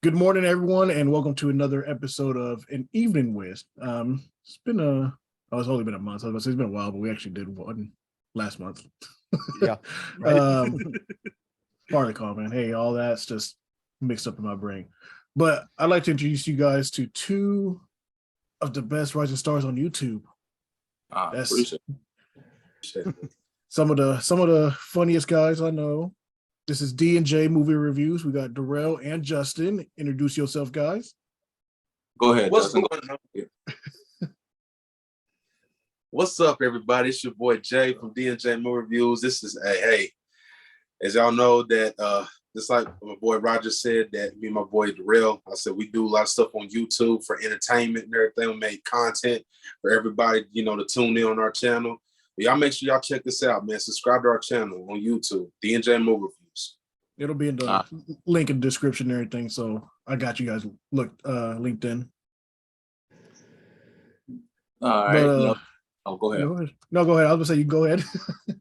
Good morning, everyone, and welcome to another episode of An Evening With. It's only been a month. I was gonna say it's been a while, but we actually did one last month. Yeah. Right. Part of the call, man. Hey, all that's just mixed up in my brain. But I'd like to introduce you guys to two of the best rising stars on YouTube. That's Appreciate it. some of the funniest guys I know. This is D&J Movie Reviews. We got Darrell and Justin. Introduce yourself, guys. Go ahead, What's Justin. going on here? What's up, everybody? It's your boy Jay from D&J Movie Reviews. This is hey, as y'all know that just like my boy Roger said, that me and my boy Darrell, I said we do a lot of stuff on YouTube for entertainment and everything. We make content for everybody, to tune in on our channel. But y'all make sure y'all check this out, man. Subscribe to our channel on YouTube, D&J Movie Reviews. It'll be in the link in the description and everything. So I got you guys linked in. All right. Go ahead. No, go ahead. I was gonna say you go ahead.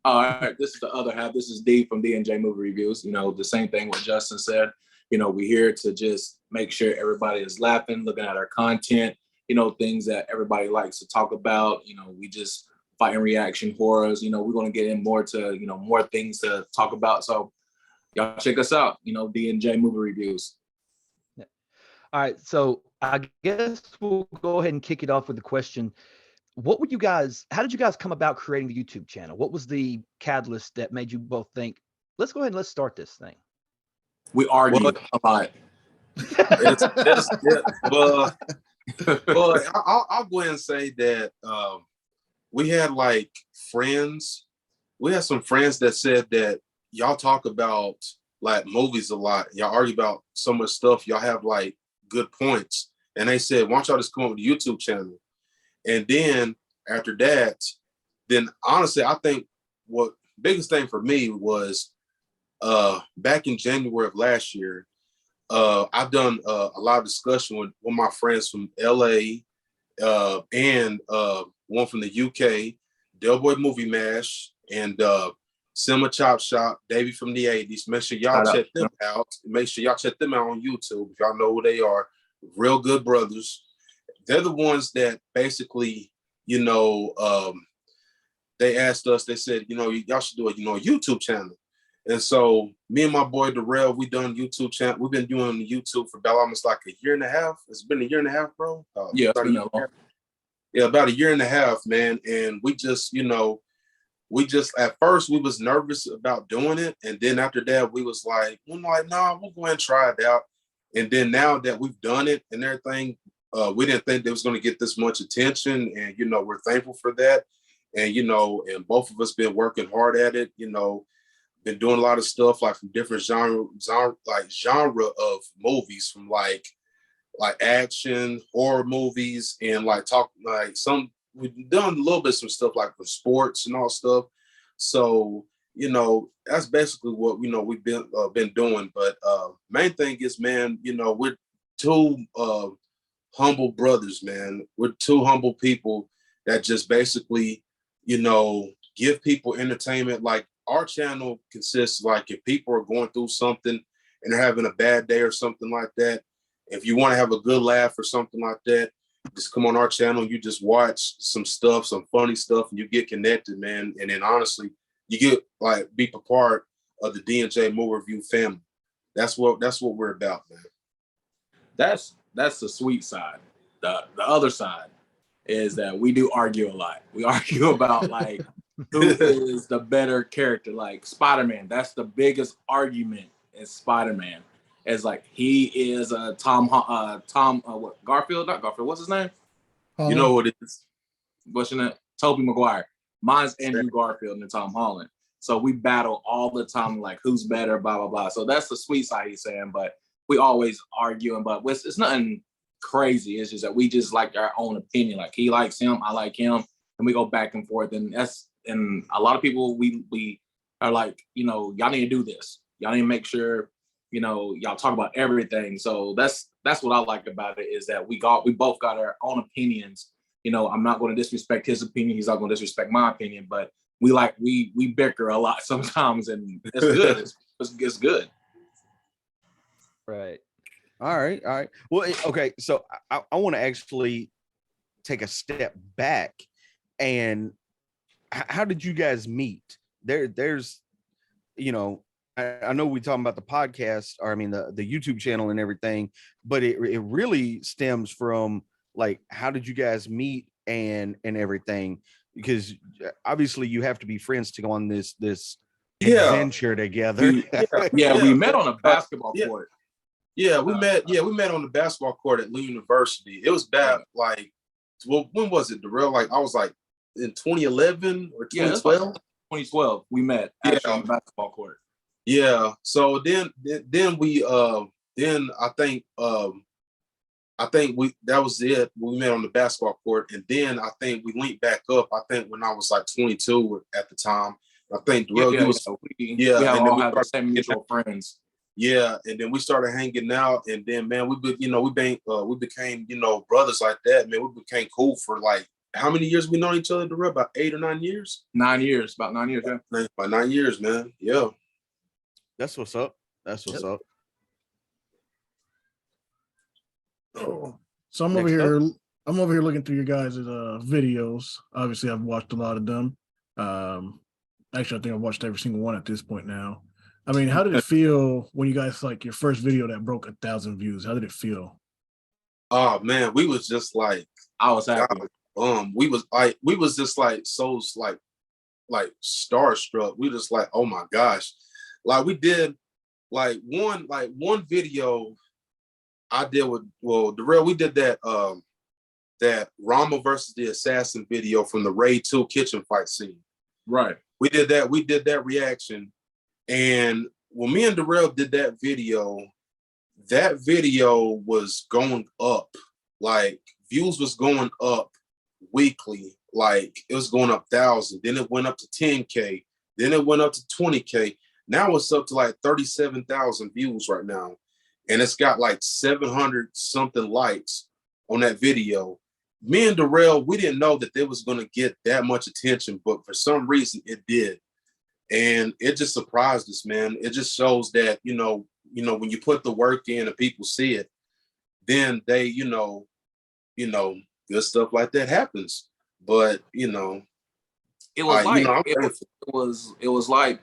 All right. This is the other half. This is D from D&J Movie Reviews. The same thing what Justin said. We're here to just make sure everybody is laughing, looking at our content, things that everybody likes to talk about. We just fighting reaction horrors. We're going to get in more to, more things to talk about. So y'all check us out, D&J Movie Reviews. Yeah. All right. So I guess we'll go ahead and kick it off with the question. How did you guys come about creating the YouTube channel? What was the catalyst that made you both think, let's go ahead and let's start this thing? We argue a lot. I'll go ahead and say that we had friends. We had some friends that said that y'all talk about movies a lot. Y'all argue about so much stuff. Y'all have good points. And they said, why don't y'all just come up with a YouTube channel? And then after that, then honestly, I think what biggest thing for me was back in January of last year, I've done a lot of discussion with one of my friends from LA and one from the UK, Delboy Movie Mash, and Cinema Chop Shop, Davey from the 80s. Make sure y'all check them out. Make sure y'all check them out on YouTube. If y'all know who they are, real good brothers. They're the ones that basically, they asked us, they said, y'all should do a YouTube channel. And so me and my boy Darrell, we done YouTube channel. We've been doing YouTube for about almost a year and a half. It's been a year and a half, bro. Yeah, about a year and a half, man. And we just, at first we was nervous about doing it. And then after that, we was like, nah, we'll go ahead and try it out. And then now that we've done it and everything, we didn't think it was going to get this much attention. And, we're thankful for that. And, and both of us been working hard at it, been doing a lot of stuff from different genre of movies, from like action, horror movies, and we've done a little bit some stuff for sports and all stuff. So, that's basically what we've been doing. But main thing is, man, we're two humble brothers, man. We're two humble people that just basically, give people entertainment. Our channel consists if people are going through something and they're having a bad day or something like that, if you want to have a good laugh or something like that, just come on our channel. You just watch some stuff, some funny stuff, and you get connected, man. And then honestly, you get be a part of the D&J Movie Review family. That's what we're about, man. That's the sweet side. The other side is that we do argue a lot. We argue about who is the better character. Spider-Man, that's the biggest argument in Spider-Man. It's he is Garfield, not Garfield. What's his name? You know what it is. What's your name? Tobey Maguire. Mine's Andrew Garfield and Tom Holland. So we battle all the time, who's better, blah, blah, blah. So that's the sweet side he's saying, but we always arguing, but it's nothing crazy. It's just that we just like our own opinion. He likes him, I like him, and we go back and forth. And a lot of people, we are y'all need to do this. Y'all need to make sure, y'all talk about everything. So that's what I like about it, is that we both got our own opinions. I'm not going to disrespect his opinion. He's not going to disrespect my opinion, but we bicker a lot sometimes, and it's good. It's good. Right. All right. Well, okay. So I want to actually take a step back, and how did you guys meet? There's, you know, I know we talking about the podcast, or I mean the YouTube channel and everything, but it really stems from like, how did you guys meet and everything? Because obviously you have to be friends to go on this Yeah. adventure together. We met on a basketball yeah. court. Yeah, we met on the basketball court at Lee University. It was back like, well, when was it, Darrell? Like I was like in 2011 or 2012. 2012 we met actually on the basketball court. Yeah. So then we then I think we that was it. We met on the basketball court, and then I think we linked back up. I think when I was like 22 at the time. I think Darrell, we all have the same mutual friends. Yeah, and then we started hanging out, and then man, we became brothers like that. Man, we became cool for like how many years we know each other? Darrell? About 8 or 9 years. 9 years, about 9 years. Yeah, about 9 years, man. Yeah, that's what's up. That's what's up. Oh, so I'm over here. I'm over here looking through your guys' videos. Obviously, I've watched a lot of them. Actually, I think I've watched every single one at this point now. I mean, how did it feel when you guys like your first video that broke 1,000 views? How did it feel? Oh man, we was just like, I was happy. We was just like so like starstruck. We just like, oh my gosh, like we did like one video I did with Darrell. We did that Rama versus the Assassin video from the Raid 2 kitchen fight scene. Right. We did that reaction. And when me and Darrell did that video was going up. Like views was going up weekly. Like it was going up 1,000. Then it went up to 10K. Then it went up to 20K. Now it's up to like 37,000 views right now. And it's got like 700 something likes on that video. Me and Darrell, we didn't know that it was going to get that much attention, but for some reason it did. And it just surprised us, man. It just shows that, when you put the work in and people see it, then they, good stuff like that happens. But, it was like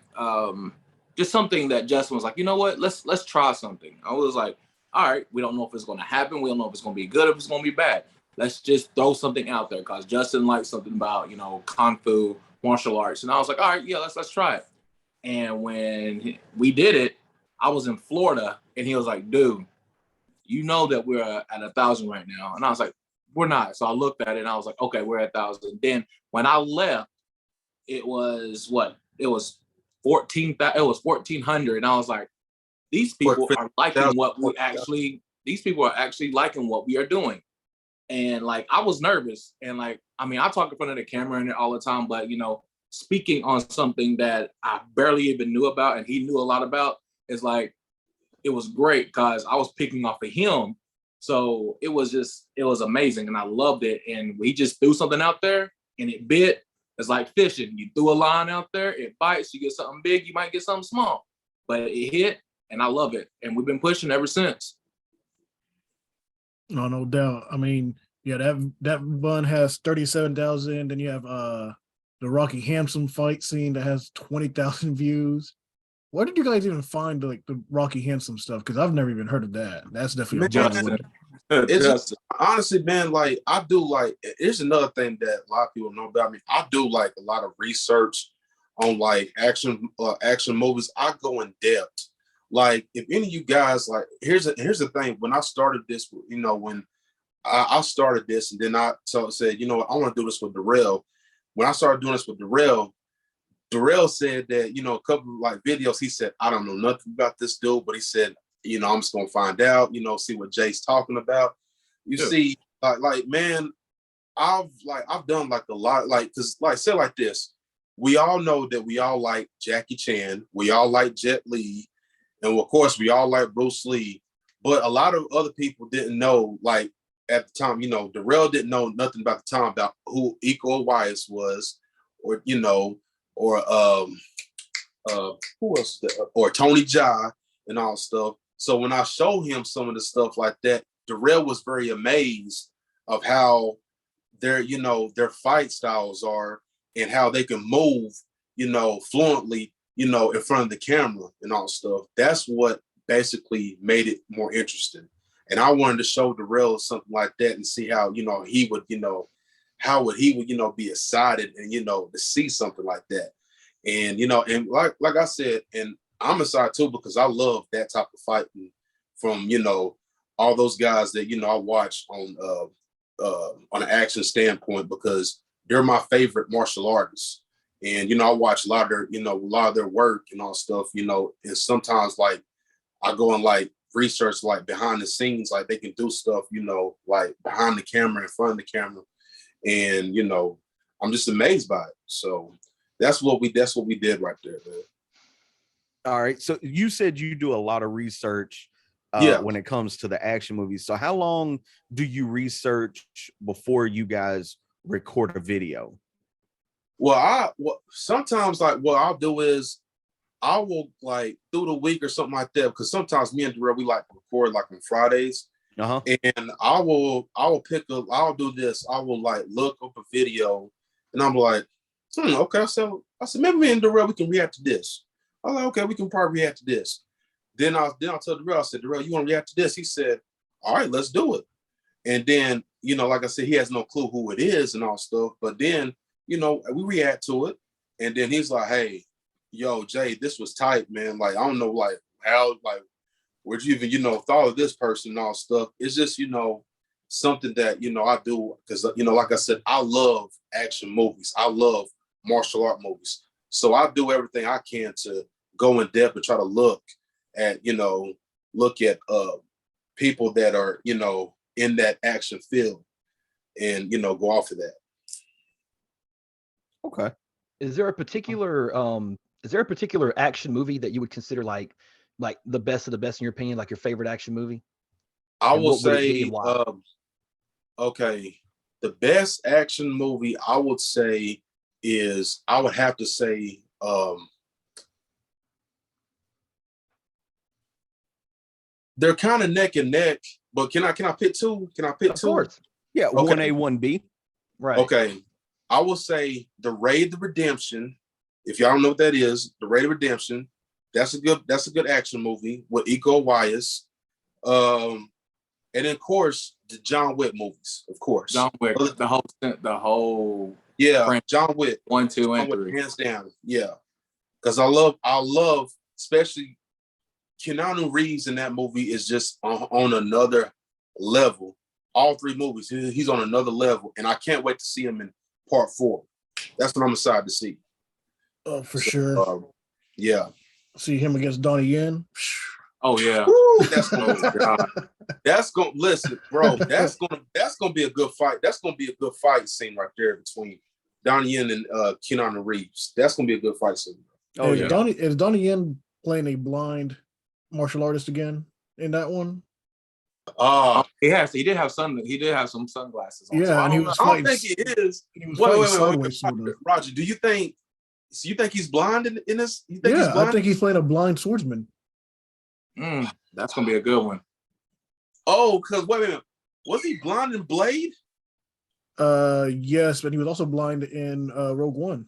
just something that Justin was like, you know what, let's try something. I was like, all right, we don't know if it's going to happen. We don't know if it's going to be good, if it's going to be bad. Let's just throw something out there, because Justin likes something about, Kung Fu, martial arts. And I was like, all right, yeah, let's try it. And when we did it, I was in Florida, and he was like, dude, you know that we're at 1,000 right now. And I was like, we're not. So I looked at it and I was like, okay, we're at 1,000. Then when I left, it was what? It was 1,400. And I was like, these people are liking what we actually, these people are actually liking what we are doing. And like, I was nervous. And like, I mean, I talk in front of the camera and all the time, but speaking on something that I barely even knew about and he knew a lot about, is like, it was great because I was picking off of him. So it was amazing. And I loved it. And we just threw something out there and it bit. It's like fishing. You threw a line out there, it bites, you get something big, you might get something small. But it hit and I love it. And we've been pushing ever since. No doubt. I mean, yeah, that one has 37,000. Then you have the Rocky Handsome fight scene that has 20,000 views. Where did you guys even find like the Rocky Handsome stuff? Because I've never even heard of that. That's definitely a Bollywood. It's just, honestly, man, like I do like, here's another thing that a lot of people know about me. I do like a lot of research on like action movies. I go in depth. Like if any of you guys, like, here's the thing. When I started this, when I started this, and then I said, I want to do this with Darrell. When I started doing this with Darrell said that, a couple of like videos, he said, I don't know nothing about this dude, but he said, I'm just gonna find out, see what Jay's talking about. You see, like, man, I've done like a lot, like, cause like, say like this, we all know that we all like Jackie Chan, we all like Jet Li, and of course we all like Bruce Lee, but a lot of other people didn't know, like at the time, Darrell didn't know nothing about the time about who Iko Uwais was, or, or who else, or Tony Jaa and all stuff. So when I showed him some of the stuff like that, Darrell was very amazed of how their, you know, their fight styles are and how they can move, you know, fluently, you know, in front of the camera and all stuff. That's what basically made it more interesting. And I wanted to show Darrell something like that and see how, you know, he would, you know, how would he would, you know, be excited and, you know, to see something like that. And, you know, and like I said, and I'm excited too, because I love that type of fighting from, you know, all those guys that, you know, I watch on an action standpoint, because they're my favorite martial artists. And, you know, I watch a lot of their, you know, a lot of their work and all stuff, you know, and sometimes like I go and like research like behind the scenes, like they can do stuff, you know, like behind the camera, in front of the camera. And, you know, I'm just amazed by it. So that's what we did right there, man. All right. So you said you do a lot of research when it comes to the action movies. So how long do you research before you guys record a video? Well, sometimes like what I'll do is I will like through the week or something like that, because sometimes me and Darrell, we like to record like on Fridays. Uh-huh. And I will I'll do this. I will like look up a video and I'm like, okay. So I said, maybe me and Darrell, we can react to this. I'm like, okay, we can probably react to this. Then I'll tell Darrell, I said, Darrell, you want to react to this? He said, all right, let's do it. And then, you know, like I said, he has no clue who it is and all stuff. But then, you know, we react to it. And then he's like, hey, yo, Jay, this was tight, man. Like, I don't know, like, how, like, where'd you even, you know, thought of this person and all stuff. It's just, you know, something that, you know, I do because, you know, like I said, I love action movies. I love martial art movies. So I do everything I can to go in depth and try to look at people that are, you know, in that action field and, you know, go off of that. Okay. Is there a particular action movie that you would consider like the best of the best in your opinion, like your favorite action movie? I And will what would it be say, and why? okay, the best action movie I would say is, I would have to say, they're kind of neck and neck, but can I pick two? Can I pick Of two? course. Yeah, Okay. 1A, 1B. Right. Okay. I will say The Raid the Redemption. If y'all don't know what that is, The Raid of Redemption. That's a good action movie with Iko Uwais. And then of course the John Wick movies, of course. John Wick, the whole yeah, John Wick 1, 2, and John Wick, 3. hands down. Yeah. Because I love especially Keanu Reeves in that movie is just on another level. All three movies, he's on another level, and I can't wait to see him in part 4. That's what I'm excited to see. Oh, for sure. Yeah. See him against Donnie Yen. Oh yeah. Woo, that's gonna listen, bro. That's gonna be a good fight. That's gonna be a good fight scene right there between Donnie Yen and Keanu Reeves. That's gonna be a good fight scene. Oh, is yeah. Is Donnie Yen playing a blind martial artist again in that one? He did have some sunglasses on. Yeah, So and he I was don't fighting. think he is. He was Wait, fighting wait, sideways, sort of. Roger, do you think he's blind in this? You think he's Yeah, blind? I think he's playing a blind swordsman. That's gonna be a good one. Oh, because wait a minute, was he blind in Blade? Yes, but he was also blind in Rogue One.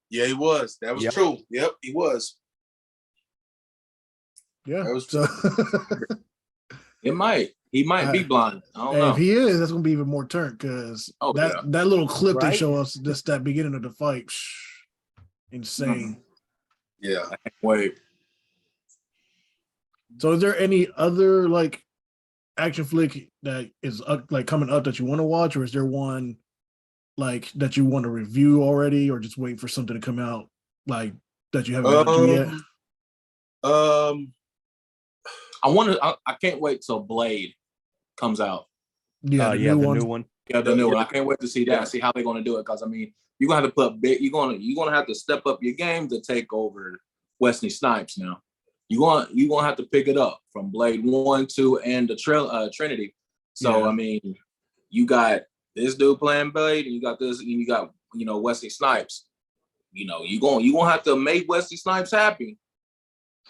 Yeah, he was. That was Yep. true. Yep, he was. Yeah, That was so He might be blind. I don't and know. if he is, that's gonna be even more turnt because yeah. that little clip they Right? show us just that beginning of the fight, insane. Yeah. Wait. So, is there any other like action flick that is like coming up that you want to watch, or is there one like that you want to review already, or just wait for something to come out like that you haven't got to yet? I can't wait till Blade comes out. Yeah, the the new one. new one. Yeah, the new one. I can't wait to see that. See how they're gonna do it. Because I mean, you're gonna have to put big. You're gonna have to step up your game to take over Wesley Snipes now. You're gonna have to pick it up from Blade 1, 2, and the Trinity. So Yeah. I mean, you got this dude playing Blade, and you got this, and you got Wesley Snipes. You're gonna have to make Wesley Snipes happy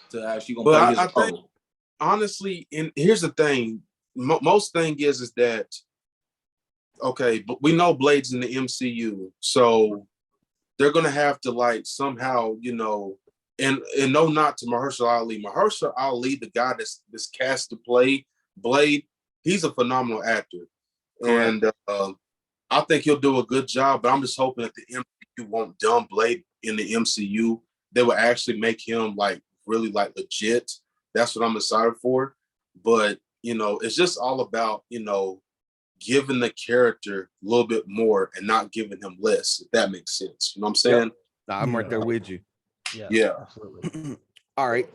to actually gonna play his role. honestly, and here's the thing. Most thing is that okay, but we know Blade's in the MCU, so they're gonna have to like somehow, and no, not to Mahershala Ali. Mahershala Ali, the guy that's cast to play Blade, he's a phenomenal actor, Correct. and I think he'll do a good job. But I'm just hoping that the MCU won't dumb Blade in the MCU. They will actually make him like really like legit. That's what I'm excited for. But it's just all about giving the character a little bit more and not giving him less, if that makes sense. You know what I'm saying? Nah, I'm right Yeah. there with you. Yeah. Absolutely. All right.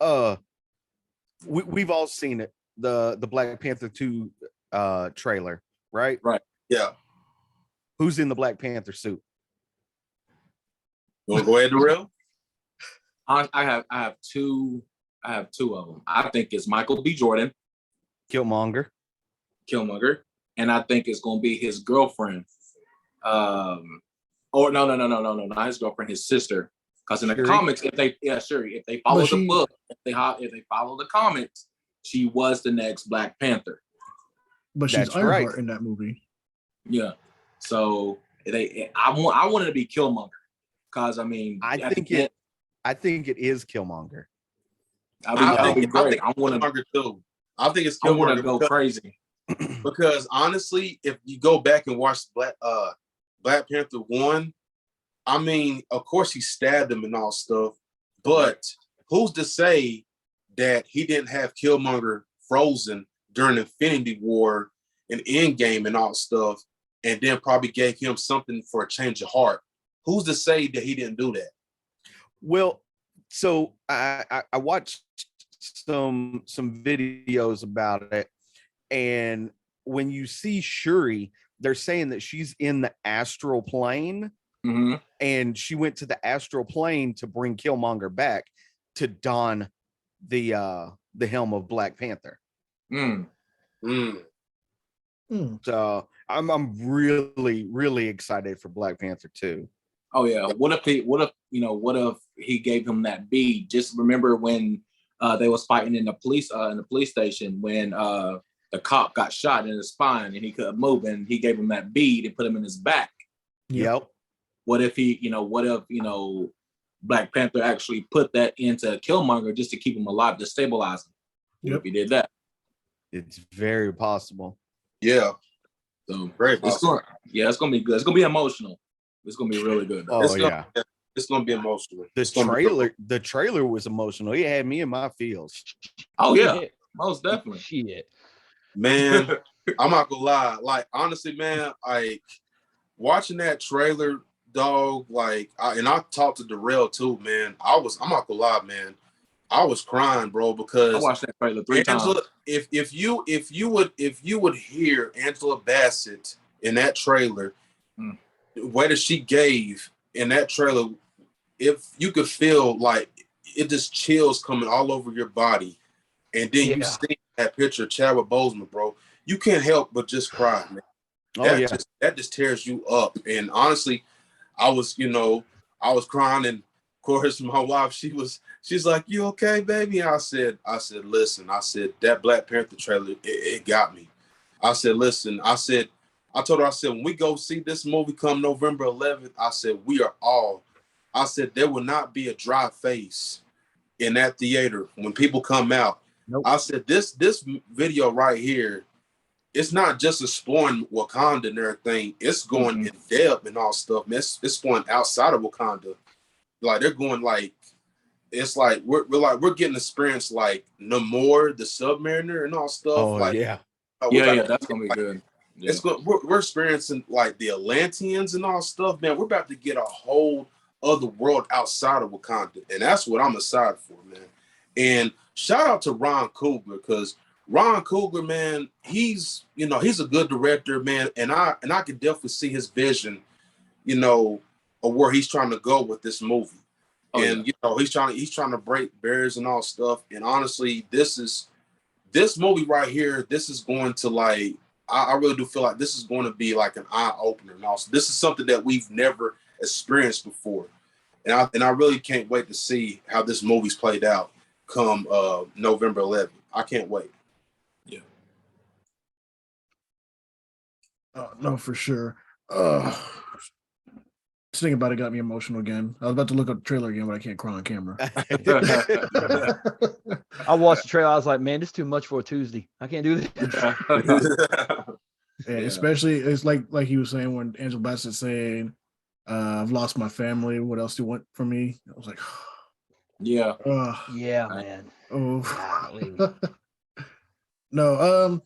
We've all seen it. The Black Panther 2 trailer, right? Right. Yeah. Who's in the Black Panther suit? You want to go ahead, Darrell? I have two of them. I think it's Michael B. Jordan, Killmonger. Killmonger, and I think it's gonna be his girlfriend. Or no, not his girlfriend, his sister. Because in the Shuri? comics, if they follow the she- book, if they follow the comics, she was the next Black Panther. But she's That's right. Ironheart in that movie. Yeah. So I wanted to be Killmonger. Because I mean, I think it is Killmonger. That'd be great. I want Killmonger too. I think it's I want to Killmonger go crazy. because honestly, if you go back and watch Black Panther 1, I mean, of course he stabbed him and all stuff, but who's to say that he didn't have Killmonger frozen during Infinity War and Endgame and all stuff, and then probably gave him something for a change of heart? Who's to say that he didn't do that? Well, so I watched some videos about it, and when you see Shuri, they're saying that she's in the astral plane, Mm-hmm. and she went to the astral plane to bring Killmonger back to don the helm of Black Panther. Mm. So I'm really excited for Black Panther 2. Oh yeah. What if he gave him that bead? Just remember when they was fighting in the police station when the cop got shot in his spine and he couldn't move, and he gave him that bead and put him in his back. Yep. What if Black Panther actually put that into Killmonger just to keep him alive, to stabilize him? What if he did that? It's very possible. Yeah. So Very it's gonna be good. It's gonna be emotional. It's gonna be really good. Oh yeah. It's gonna be emotional. The trailer was emotional. It had me in my feels. Oh yeah, most definitely. Shit. Man, I'm not gonna lie. Like honestly, man, like watching that trailer, dog. Like, I talked to Darrell too, man. I'm not gonna lie, man. I was crying, bro, because I watched that trailer 3 Angela, times. if you would hear Angela Bassett in that trailer, the way that she gave in that trailer, if you could feel like it just chills coming all over your body, and then you see that picture of Chadwick Boseman, bro, you can't help but just cry, man. That just tears you up. And honestly, I was crying, and of course my wife, she's like, "You okay, baby?" I said, listen, I said, that Black Panther trailer, it got me. I said, listen, I told her, I said, when we go see this movie come November 11th, I said, I said, there will not be a dry face in that theater when people come out. Nope. I said, this video right here, it's not just exploring Wakanda and everything. It's going in depth and all stuff. It's going outside of Wakanda. Like they're going like, it's like we're getting experience like Namor, the Submariner, and all stuff. Oh like, yeah. That's gonna be good. Yeah. We're experiencing like the Atlanteans and all stuff, man. We're about to get a whole other world outside of Wakanda, and that's what I'm excited for, man. And shout out to Ron Coogler, because Ron Coogler, man, he's a good director, man, and I can definitely see his vision, of where he's trying to go with this movie. He's trying to break barriers and all stuff. And honestly, this movie right here, this is going to like, I really do feel like this is going to be like an eye opener. And also, this is something that we've never experienced before. And I really can't wait to see how this movie's played out come November 11th. I can't wait. No, for sure. Just thinking about it got me emotional again. I was about to look up the trailer again, but I can't cry on camera. I watched the trailer. I was like, man, this is too much for a Tuesday. I can't do this. Yeah, especially it's like he was saying when Angela Bassett saying, "I've lost my family. What else do you want from me?" I was like, Yeah. Yeah, man. Golly. No,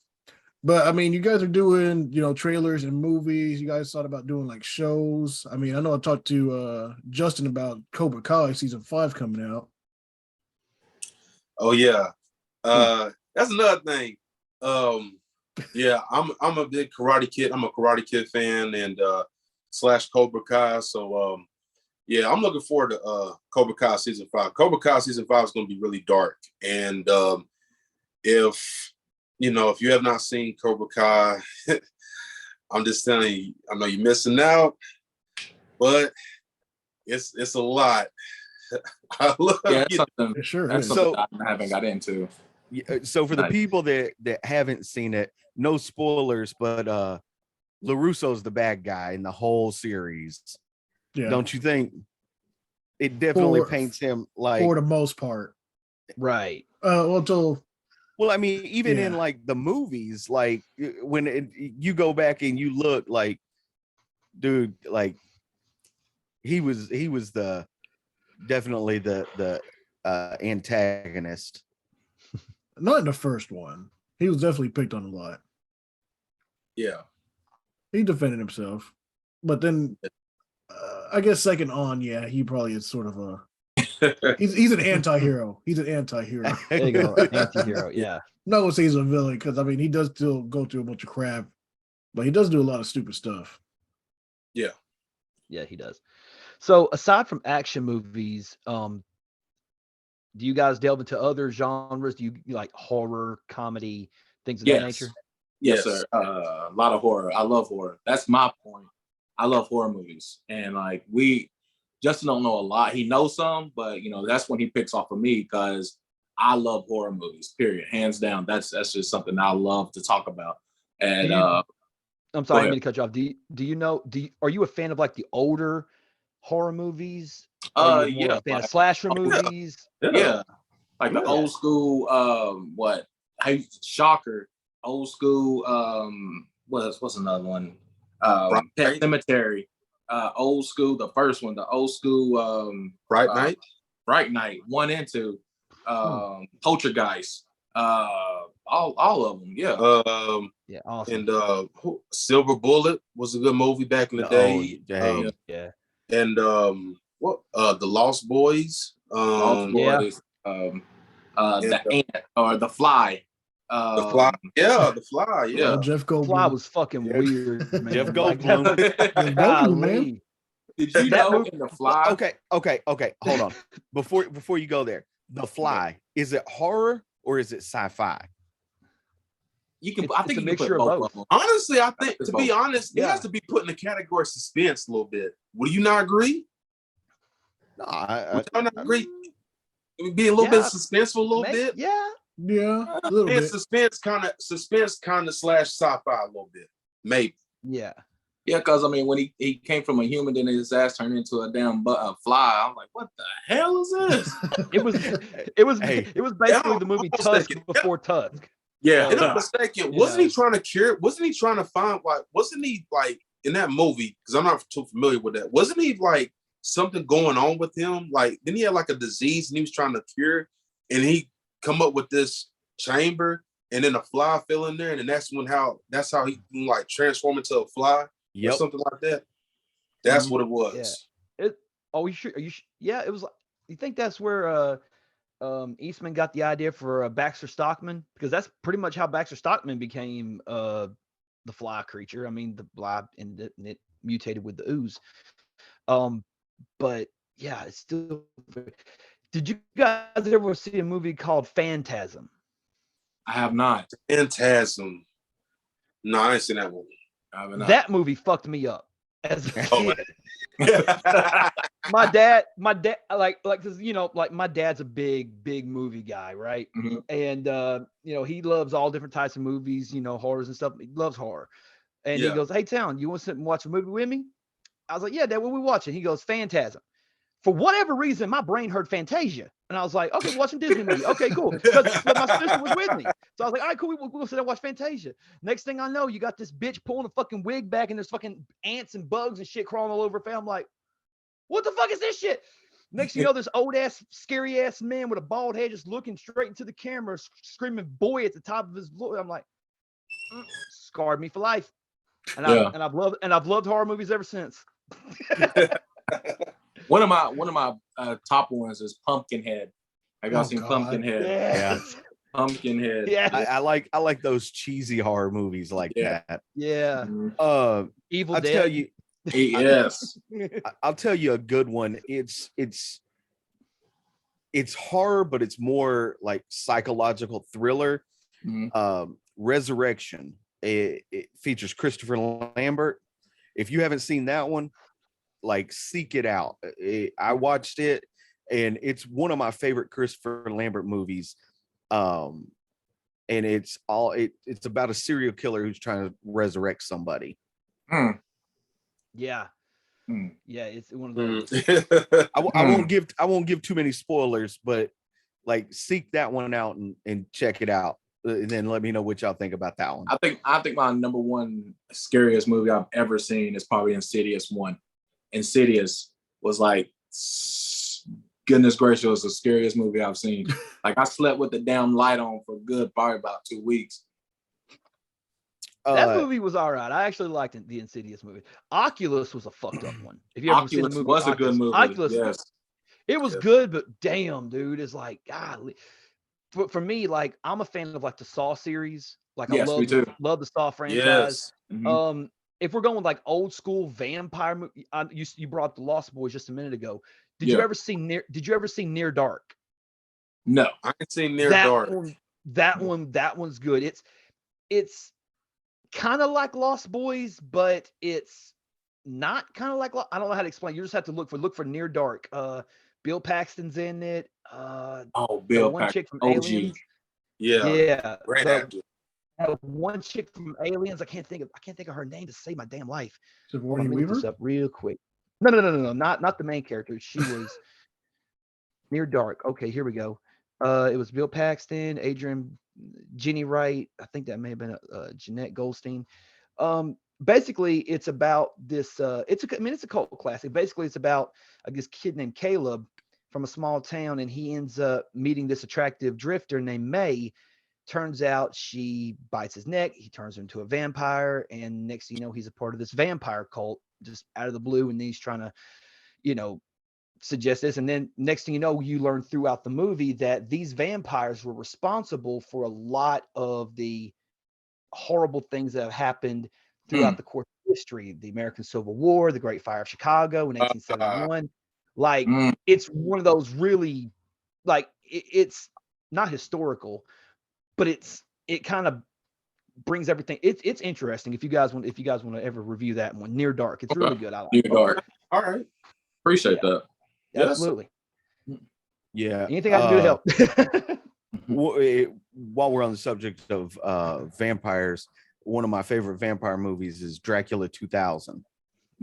but I mean, you guys are doing, trailers and movies. You guys thought about doing like shows. I mean, I know I talked to Justin about Cobra Kai season 5 coming out. Oh yeah. That's another thing. Yeah, I'm a big Karate Kid. I'm a Karate Kid fan and / Cobra Kai. So yeah, I'm looking forward to Cobra Kai season 5. Cobra Kai season 5 is going to be really dark. And if you have not seen Cobra Kai, I'm just telling you, I know you're missing out, but it's a lot. I love It sure that's is. something I haven't got into. So for the Nice. people that haven't seen it, no spoilers, but LaRusso's the bad guy in the whole series. Yeah. Don't you think? It definitely For- paints him like, for the most part. Right. well, I mean, even in Yeah. like the movies, like when you go back and you look, like, dude, like he was definitely the antagonist. Not in the first one. He was definitely picked on a lot. Yeah. He defended himself, but then I guess second on, yeah, he probably is sort of a. He's an anti-hero. He's an anti-hero. There you go. Anti-hero. Yeah. I'm not gonna say he's a villain because I mean he does still go through a bunch of crap, but he does do a lot of stupid stuff. Yeah. Yeah, he does. So aside from action movies, do you guys delve into other genres? Do you like horror, comedy, things of that nature? Yes, sir. A lot of horror. I love horror. That's my point. I love horror movies. And like Justin don't know a lot. He knows some, but that's when he picks off of me because I love horror movies, period. Hands down. That's just something I love to talk about. And I'm sorry, I didn't mean to cut you off. Are you a fan of like the older horror movies? Are you more of a fan of slasher movies? Yeah. Like the old school Shocker, old school what's another one? Pet Cemetery, old school, the first one, the old school Bright Night. Bright Night 1 and 2, Poltergeist, all of them, yeah. Yeah, awesome. And Silver Bullet was a good movie back in the day. Yeah. And The Lost Boys. Lost Boys, the Ant or The Fly. The Fly. Yeah, The Fly. Yeah. Jeff Goldblum. Fly was fucking weird, man. Jeff Goldblum. Goldblum, man. Did you know in The Fly? Okay. Hold on. Before you go there, The Fly, is it horror or is it sci-fi? I think it's a you mixture can put of both. both. Honestly, I think, to be honest, it Yeah. has to be put in the category of suspense a little bit. Would you not agree? No, Would y'all not agree? It would be a little bit suspenseful, a little bit. Yeah. Yeah, a little And bit. suspense kind of / sci-fi a little bit. Maybe. Yeah. Yeah, because I mean, when he came from a human, then his ass turned into a damn fly. I'm like, what the hell is this? It was Hey. it was basically the movie I'm Tusk thinking, before Tusk. Yeah, And I'm mistaken. Wasn't Yeah. he trying to cure? Wasn't he trying to find wasn't he like in that movie? Because I'm not too familiar with that. Wasn't he like something going on with him? Like, then he had like a disease and he was trying to cure, and he come up with this chamber, and then a fly fell in there, and then that's how he can like transform into a fly or something like that. That's what it was. Yeah. Yeah, it was like, you think that's where Eastman got the idea for Baxter Stockman? Because that's pretty much how Baxter Stockman became the fly creature. I mean, the fly and it mutated with the ooze. But yeah, it's still. Did you guys ever see a movie called Phantasm? I have not. Phantasm. No, I ain't seen that one. I have not. That movie fucked me up as a Oh, kid. my dad, like, cause like my dad's a big movie guy, right? Mhm. And he loves all different types of movies, horrors and stuff. He loves horror. And he Yeah. goes, "Hey, Town, you want to sit and watch a movie with me?" I was like, "Yeah, Dad, what we watching?" He goes, "Phantasm." For whatever reason, my brain heard Fantasia. And I was like, "Okay, we're watching Disney movie. Okay, cool." Because my sister was with me. So I was like, "All right, cool. We'll sit and watch Fantasia." Next thing I know, you got this bitch pulling a fucking wig back and there's fucking ants and bugs and shit crawling all over her face. I'm like, what the fuck is this shit? Next thing you know, this old ass, scary ass man with a bald head just looking straight into the camera, screaming "boy" at the top of his voice. I'm like, scarred me for life. And I've loved horror movies ever since. One of my top ones is Pumpkinhead. I got seen God. Pumpkinhead. Yeah. Pumpkinhead. Yeah. I like those cheesy horror movies like Yeah. that. Yeah. Mhm. Evil I'll Dead. tell you, Yes. I'll tell you a good one. It's horror, but it's more like psychological thriller. Mhm. Resurrection. It features Christopher Lambert. If you haven't seen that one, like seek it out. I watched it, and it's one of my favorite Christopher Lambert movies. And it's about a serial killer who's trying to resurrect somebody. Mm. Yeah. Mm. Yeah, it's one of those. I won't give too many spoilers, but like seek that one out and check it out, and then let me know what y'all think about that one. I think my number one scariest movie I've ever seen is probably Insidious 1. Insidious was like, goodness gracious, it was the scariest movie I've seen. Like I slept with the damn light on for good probably about 2 weeks. That movie was all right. I actually liked the Insidious movie. Oculus was a fucked up one. If you ever seen the Oculus movie, was a good movie. Oculus, Yes. it was good, but damn, dude, it's like, golly. For me, like I'm a fan of like the Saw series. Like I Yes, me too. love the Saw franchise. Yes. Mhm. If we're going with like old school vampire movie, you brought up the Lost Boys just a minute ago. Did you ever see Near Dark? No. I can see Near Dark. That one's good. It's kind of like Lost Boys, but it's not kind of like, I don't know how to explain. You just have to look for Near Dark. Bill Paxton's in it. Oh, The Bill one Paxton, chick from OG. Aliens. Yeah. Yeah. Great actor. That one chick from Aliens. I can't think of her name to save my damn life. Sigourney Let me look this Weaver. up real quick. No. Not the main character. She was Near Dark. Okay, here we go. It was Bill Paxton, Jenny Wright. I think that may have been Jeanette Goldstein. Basically, it's about this. It's a cult classic. Basically, it's about this kid named Caleb from a small town, and he ends up meeting this attractive drifter named May. Turns out she bites his neck. He turns her into a vampire, and next thing you know, he's a part of this vampire cult just out of the blue, and then he's trying to, suggest this. And then next thing you know, you learn throughout the movie that these vampires were responsible for a lot of the horrible things that have happened throughout the course of history. The American Civil War, the Great Fire of Chicago in 1871. Like it's one of those really, like it's not historical, but it kind of brings everything. It's interesting. If you guys want to ever review that one, Near Dark, it's really good. I like Near it. Dark. All right. Appreciate that. Yes. Absolutely. Yeah. Anything I can do to help. While we're on the subject of vampires, one of my favorite vampire movies is Dracula 2000.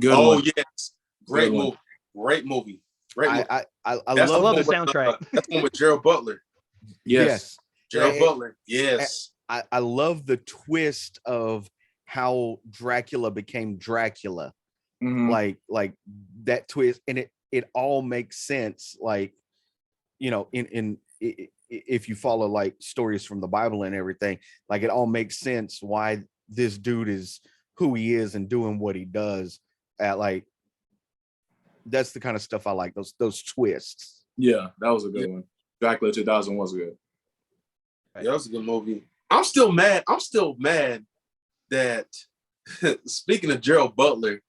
Good Oh one. yes. Great Good one. movie. Great movie. Great movie. I That's I love love the one soundtrack. that's one with Gerald Butler. Yes. Gerald Yeah, Butler. Yes. I love the twist of how Dracula became Dracula. Mhm. Like that twist, and it all makes sense. Like, if you follow like stories from the Bible and everything, like it all makes sense why this dude is who he is and doing what he does. That's the kind of stuff I like. Those twists. Yeah, that was a good one. Dracula 2000 was good. Yeah, that was a good movie. I'm still mad that speaking of Gerald Butler,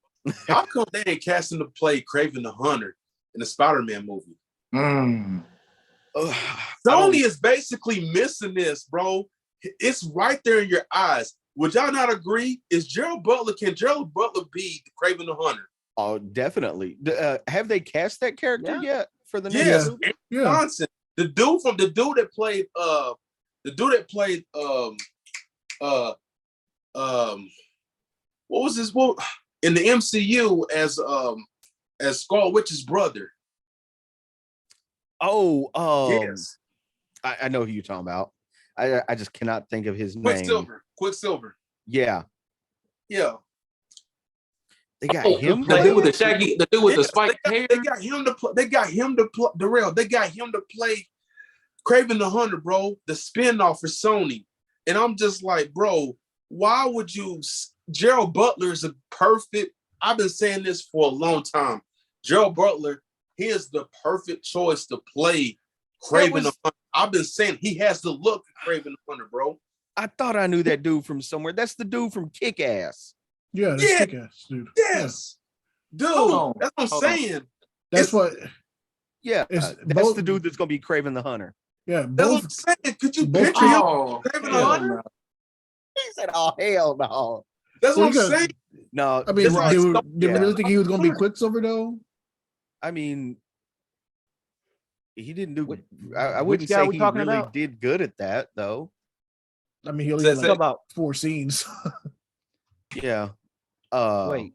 how come they ain't casting to play Kraven the Hunter in the Spider-Man movie? Sony is basically missing this, bro. It's right there in your eyes. Would y'all not agree? Can Gerald Butler be Kraven the Hunter? Oh, definitely. Have they cast that character yet for the next Yes, movie? Yeah. Johnson, the dude that played what was his what in the MCU as Scarlet Witch's brother. Oh, Yes, I know who you're talking about. I just cannot think of his name. Quicksilver. Yeah, Yeah. they got Oh, him. the dude with the shaggy, the dude with the Yes, spiked hair. They got him to play. They got him to play Darrell. They got him to play Craven the Hunter, bro. The spinoff for Sony, and I'm just like, bro, why would you? Gerald Butler is a perfect. I've been saying this for a long time. Gerald Butler, he is the perfect choice to play Craven the Hunter. I've been saying he has the look of Craven the Hunter, bro. I thought I knew that dude from somewhere. That's the dude from Kick Ass. Yeah, that's Yeah. kick-ass, dude. Yes, dude. Hold on. That's what I'm Hold on. saying. That's It's- what. Yeah, It's that's both- the dude that's gonna be Craven the Hunter. Yeah, That's what I'm both. saying. Could you both picture him? Oh, Craven the hell Hunter? no. He said, "Oh hell no, That's Well, what you I'm got- saying. no." I mean, you're right. did we really Yeah. think he was going to be Quicksilver though? I mean, he didn't do. Which- I which wouldn't guy say we he talking really about? did good at that, though. I mean, he only Says did Talk like about 4 scenes. Yeah. wait,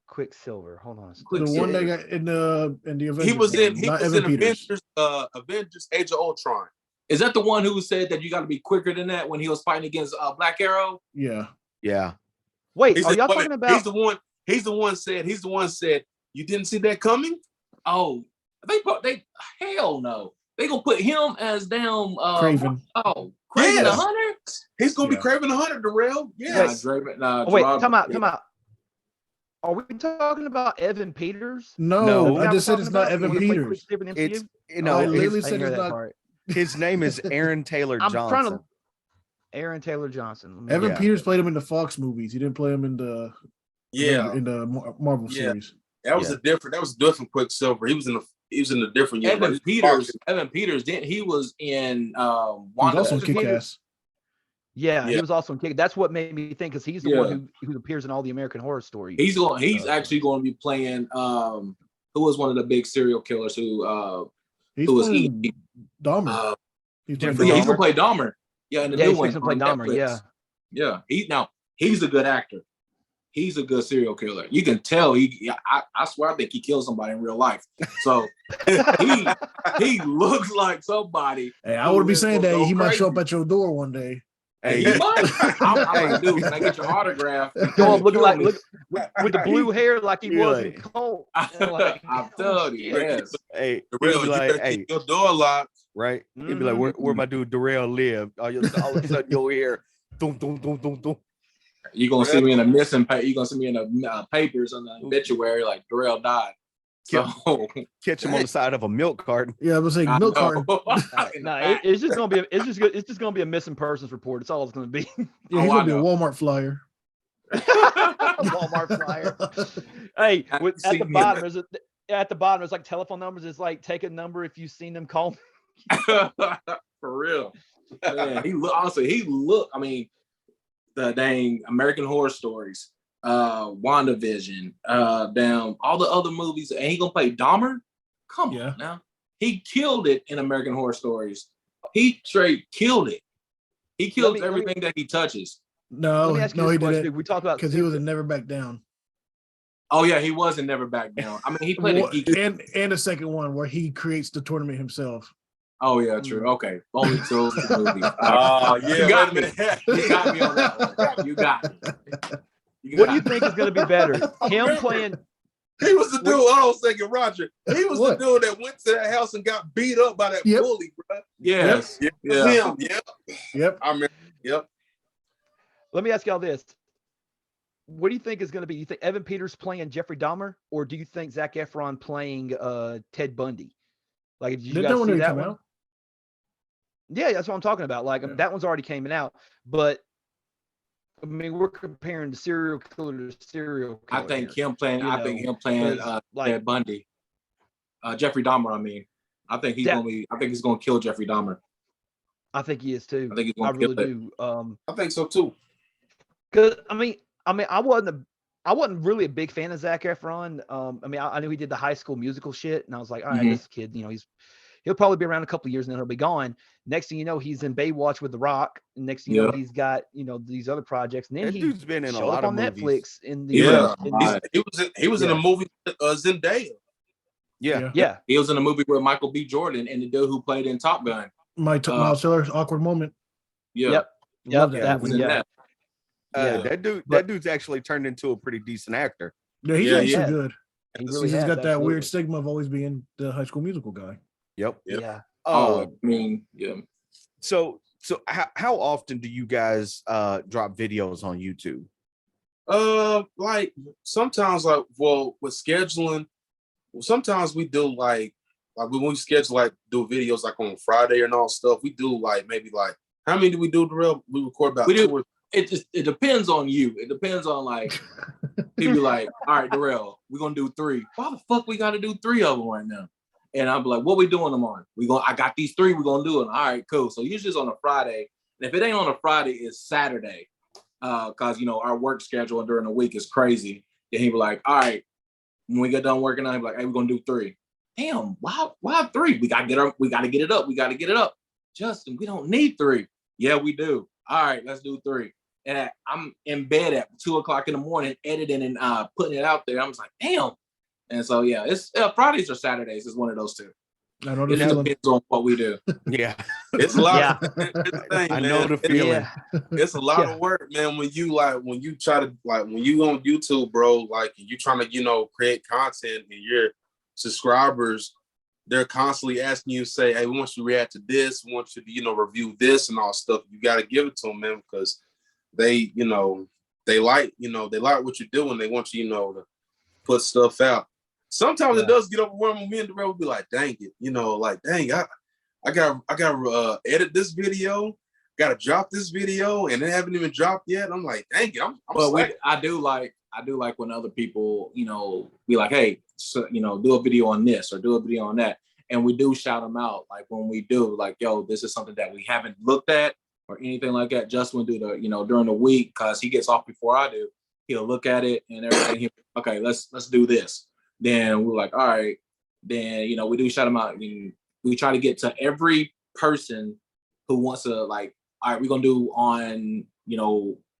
Quicksilver. Hold on. a second. The one Quicksilver. that got in the Avengers. He was in one, not Evan Peters. Avengers Age of Ultron. Is that the one who said that you got to be quicker than that when he was fighting against Black Arrow? Yeah, Yeah. Wait, He are said, y'all wait, talking about? He's the one said you didn't see that coming? Oh, they hell no. They gonna put him as damn Craven. Oh, Craven the Yes. Hunter? He's gonna Yeah. be Craven the Hunter, Darrell. Nah, Yes. Draven, Oh, wait, Gerard- come out. Are we talking about Evan Peters? no, No. I Now just we're said it's talking not about Evan when he played Peters. Quicksilver in It's MCU? I his, literally I said didn't hear it's that not part. his name is Aaron Taylor I'm trying Johnson. to. Aaron Taylor Johnson. Let me Evan look. Yeah. Peters played him in the Fox movies. He didn't play him in the Yeah. in the Marvel Yeah. series. That was a different Quicksilver. He was in a different universe. Evan Peters didn't he was in He was Wanda. also Peters. Kick-Ass. Yeah, he Yeah. was also in Kick. That's what made me think because he's the one who appears in all the American Horror Story. He's actually going to be playing who was one of the big serial killers who He's was playing he Dahmer. He's playing yeah, he's Dahmer. gonna play Dahmer. Yeah, in the Yeah, new he's one. fixing to play on Dahmer. Netflix. Yeah. Yeah. He's a good actor. He's a good serial killer. You can tell I swear I think he killed somebody in real life. So he looks like somebody. Hey, I would be saying that he might show up crazy. at your door one day. Hey, he might. I'm like, dude, can I get your autograph? Go up looking like Kill me. with the blue hair like he was in Right. Colt. I'm telling you, yes. Hey, Darrell, he'd be you like, better hey, keep your door locked. right? He'd be like, where my dude Darrell live? All of a sudden you'll hear, dum, dum, dum, dum, dum. You're gonna see me in a missing page. You're gonna see me in the papers on the obituary like Darrell died. So Catch him on the side of a milk carton. Yeah, I was saying I milk know. carton. No, it's just gonna be it's just gonna be a missing persons report. It's all it's gonna be. Yeah, he's Oh, I gonna be a know. Walmart flyer. Walmart flyer. Hey, Have at seen the me. bottom there's like telephone numbers. It's like take a number if you've seen them call. For real. Man, he look. I mean, the dang American Horror Stories, WandaVision, damn all the other movies, and he gonna play Dahmer. Come Yeah. on now, he killed it in American Horror Stories. He straight killed it. He kills Let me- everything that he touches. No, Let me ask you no, this he question. didn't We talked about because he was in Never Back Down. Oh yeah, he wasn't Never Back Down. I mean, he played a Well, geek. and the second one where he creates the tournament himself. Oh yeah, true. Okay, only two movies. Oh, yeah. You got wait me. a minute. You got me on that one. You got me. what do you think is gonna be better? Him Remember. playing He was the dude. Hold on a second, Roger. He was What? the dude that went to that house and got beat up by that Yep. bully, bro. Yes. Yep. Yeah. Him. Yep. Yep. I remember. Yep. let me ask y'all this. What do you think is going to be? You think Evan Peters playing Jeffrey Dahmer, or do you think Zac Efron playing Ted Bundy? Like, did you Did guys that one see already that come one? out? Yeah, that's what I'm talking about. Like, Yeah. that one's already came out, but I mean, we're comparing the serial killer to serial I killer. think here. him playing. you I think know, him playing 'cause, like- Ted Bundy, Jeffrey Dahmer. I mean, I think he's That- gonna be. I think he's gonna kill Jeffrey Dahmer. I think he is too. I think he's I gonna kill really it. do. I think so too. Because I mean, I I wasn't really a big fan of Zac Efron. I mean, I knew he did the High School Musical shit, and I was like, all right, Mhm. this kid, you know, he'll probably be around a couple of years and then he'll be gone. Next thing you know, he's in Baywatch with The Rock. And next thing you know, Yeah. he's got, you know, these other projects. And then That he dude's been in a showed lot up of on movies. Netflix in the Yeah. He was in a Yeah. movie with Zendaya. Yeah. yeah. He was in a movie with Michael B. Jordan and the dude who played in Top Gun. Miles Teller's awkward moment. Yeah. Yep. Love Yep. that That He was one. in Yeah. that. Yeah. That But- dude's actually turned into a pretty decent actor. Yeah, he's Yeah, actually yeah. good. He He's really just has, got that absolutely. weird stigma of always being the High School Musical guy. Yep. Yep. Yeah. Oh, I mean, yeah. So how often do you guys drop videos on YouTube? Like sometimes, like, well, with scheduling, sometimes we do like when we schedule like do videos like on Friday and all stuff. We do like maybe like how many do we do, Darrell? We record about We do. 2 or It depends on you. It depends on like people like, all right, Darrell, we're gonna do 3. Why the fuck we gotta do 3 of them right now? And I'm like, what we doing them on? I got these 3, we're gonna do it. All right, cool. So usually it's on a Friday. And if it ain't on a Friday, it's Saturday. Cause you know, our work schedule during the week is crazy. Then he be like, all right, when we get done working out, he be like, hey, we're gonna do 3. Damn, why 3? We gotta get it up. We gotta get it up. Justin, we don't need 3. Yeah, we do. All right, let's do 3. And I'm in bed at 2:00 in the morning, editing and putting it out there. I'm just like, damn. And so yeah, it's Fridays or Saturdays is one of those 2. I know the It feeling. depends on what we do. Yeah. it's a lot. Yeah. Here's the thing, I man. know the feeling. Yeah. It's a lot Yeah. of work, man. When you try to when you on YouTube, bro, like you trying to create content and your subscribers, they're constantly asking you, say, hey, we want you to react to this, we want you to review this and all stuff. You got to give it to them, man, because they like what you're doing. They want you to put stuff out. Sometimes it does get overwhelming. Me and Darrell will be like, dang it, like, dang, I got edit this video, got to drop this video, and it haven't even dropped yet. I'm like, dang it, But I do like when other people, be like, hey, so, do a video on this or do a video on that. And we do shout them out. Like when we do, like, yo, this is something that we haven't looked at or anything like that. Justin will do during the week, because he gets off before I do. He'll look at it and everything. Okay, let's do this. Then we're like, all right. Then, we do shout them out. We try to get to every person who wants to, like, all right, we're going to do on,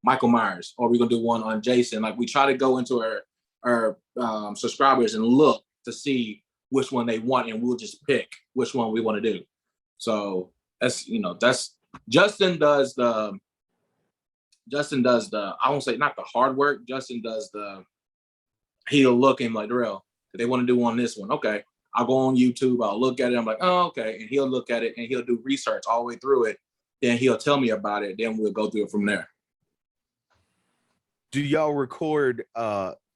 Michael Myers, or we're going to do one on Jason. Like, we try to go into our subscribers and look to see which one they want, and we'll just pick which one we want to do. So that's Justin does the, I won't say not the hard work. Justin does he'll look and like, Darrell, they want to do on this one. Okay. I'll go on YouTube. I'll look at it. I'm like, oh, okay. And he'll look at it and he'll do research all the way through it. Then he'll tell me about it. Then we'll go through it from there. Do y'all record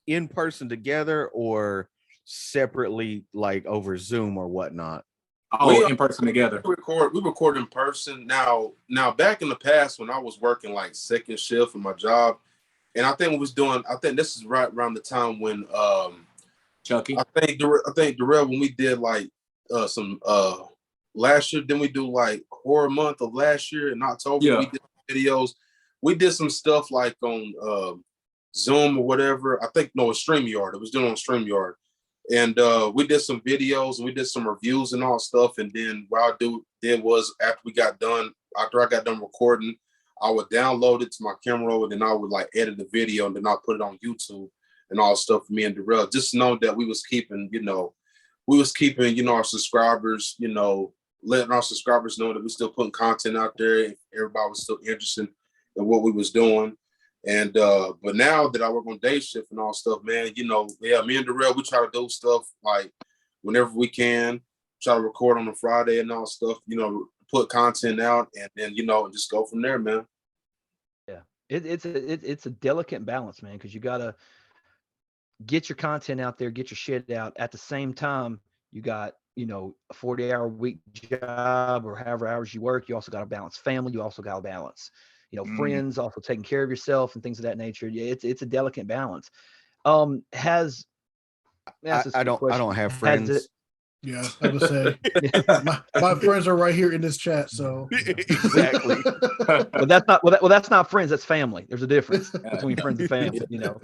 in person together or separately, like over Zoom or whatnot? Oh, in person together. We record in person. Now back in the past when I was working like second shift in my job, and I think this is right around the time when Chucky. I think Darrell, when we did like some last year, then we do like horror month of last year in October. Yeah. We did videos. We did some stuff like on Zoom or whatever. I think StreamYard. It was doing on StreamYard. And we did some videos and we did some reviews and all stuff. And then what I did was after I got done recording, I would download it to my camera roll, and then I would like edit the video, and then I'll put it on YouTube and all stuff for me and Darrell. Just know that we was keeping our subscribers, letting our subscribers know that we're still putting content out there. Everybody was still interested in what we was doing. And but now that I work on day shift and all stuff, man, me and Darrell, we try to do stuff like whenever we can, try to record on a Friday and all stuff, put content out, and then just go from there, man. Yeah, it's a delicate balance, man, because you gotta get your content out there, get your shit out. At the same time, you got a 40-hour week job or however hours you work. You also got to balance family. You also got to balance friends, also taking care of yourself and things of that nature. Yeah, it's a delicate balance. I don't have friends. Yeah, I would say my friends are right here in this chat, so Exactly. Well, that's not that's not friends. That's family. There's a difference between friends and family. You know.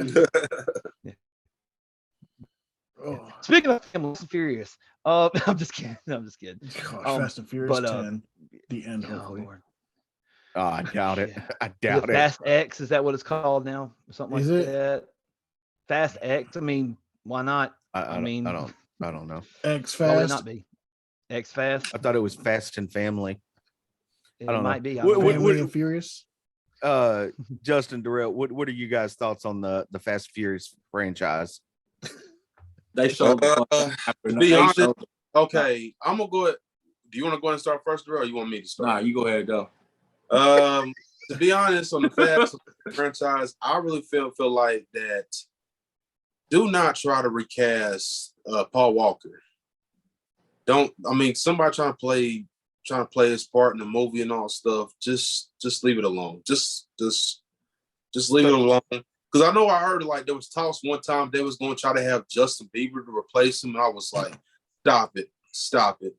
Oh, Speaking of family, Fast and Furious. I'm just kidding. I'm just kidding. gosh, Um, Fast and Furious but, 10, the end. Oh Hopefully, Lord. Oh, I doubt it. Yeah. I Is it doubt it. Fast X? Is that what it's called now? Or something Is like it? that. Fast X. I mean, why not? I mean, don't know. X why would it Fast, not be? X Fast. I thought it was Fast and Family. It I don't know. might be. I don't know. Family and Furious. Justin Durrell, what are you guys' thoughts on the Fast and Furious franchise? They showed the to be honest, okay, I'm gonna go ahead. Do you want to go ahead and start first, Durrell, or you want me to start? Nah, you go ahead and go. To be honest, on the Fast franchise, I really feel like that. Do not try to recast Paul Walker. Somebody trying to play his part in the movie and all stuff. Just leave it alone. Just leave it alone. Because I know I heard like there was talks one time they was going to try to have Justin Bieber to replace him, and I was like, stop it.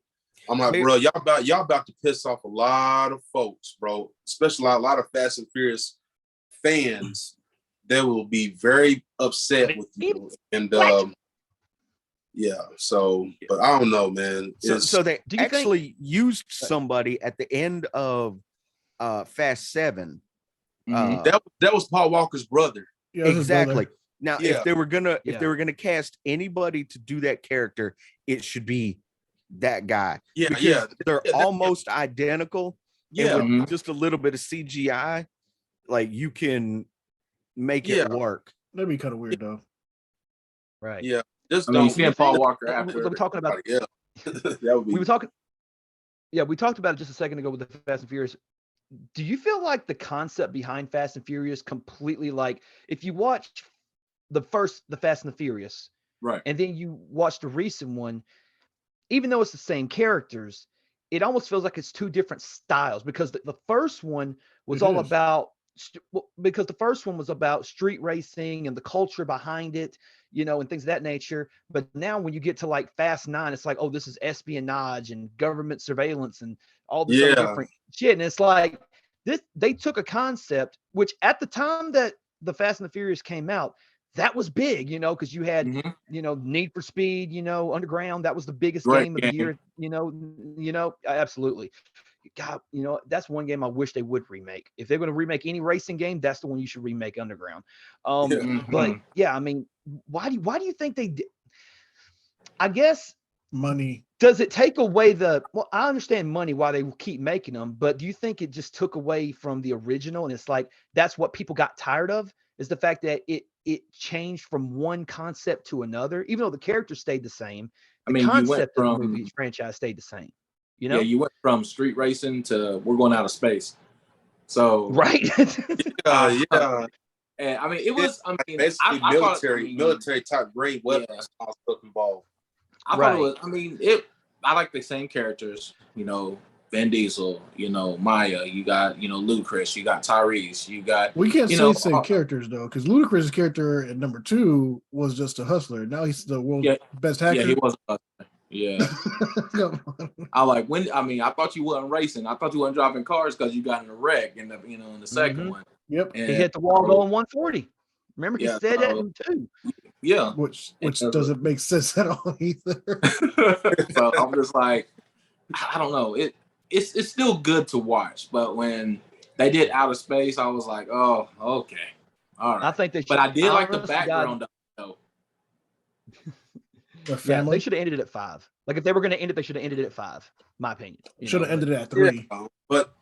I'm like, bro, y'all about to piss off a lot of folks, bro. Especially a lot of Fast and Furious fans. They will be very upset with you, and yeah. So, but I don't know, man. So they actually used somebody at the end of Fast 7. That was Paul Walker's brother. Yeah, that's his brother. Exactly. Now, if they were gonna cast anybody to do that character, it should be that guy. Yeah, They're almost identical. Yeah, and with just a little bit of CGI, like you can make it work. That'd be kind of weird though. Right. Yeah. Just I mean, seeing Paul Walker after we're talking about. Yeah, that would be. We were talking. Yeah, we talked about it just a second ago with the Fast and Furious. Do you feel like the concept behind Fast and Furious completely, like, if you watch the Fast and the Furious, right, and then you watch the recent one, even though it's the same characters, it almost feels like it's two different styles, because the first one was all about, because the first one was about street racing and the culture behind it, you know, and things of that nature. But now when you get to like Fast 9, it's like, oh, this is espionage and government surveillance and all this other different shit. And it's like they took a concept, which at the time that the Fast and the Furious came out, that was big, you know, because you had, you know, Need for Speed, you know, Underground. That was the biggest game of the year, you know, absolutely. God, you know, that's one game I wish they would remake. If they're going to remake any racing game, that's the one you should remake, Underground. But yeah, I mean, why do you think they did? I guess money. Does it take away well, I understand money, why they keep making them, but do you think it just took away from the original? And it's like, that's what people got tired of, is the fact that it changed from one concept to another, even though the characters stayed the same. The concept of the movie franchise stayed the same. You know? Yeah, you went from street racing to we're going out of space. So right. Yeah. And I mean, it was, I mean, basically military type grade weapons involved. I thought it was, I mean, I like the same characters, you know, Vin Diesel, you know, Maya, you got, you know, Ludacris, you got Tyrese, you got. We can't say same characters though, because Ludacris' character at number 2 was just a hustler. Now he's the world's best hacker. Yeah, he was a hustler. Yeah. I like I thought you wasn't racing. I thought you wasn't driving cars because you got in a wreck in the, you know, in the second one. Yep. And he hit the wall going 140. Remember, he said that in 2. Yeah. Which doesn't make sense at all either. So I'm just like, I don't know. It's still good to watch, but when they did Outer Space, I was like, oh, okay. All right. I think they should, but I did like the background though. Yeah, they should have ended it at 5. Like, if they were going to end it, they should have ended it at 5. My opinion. Should have ended it at 3. Yeah, but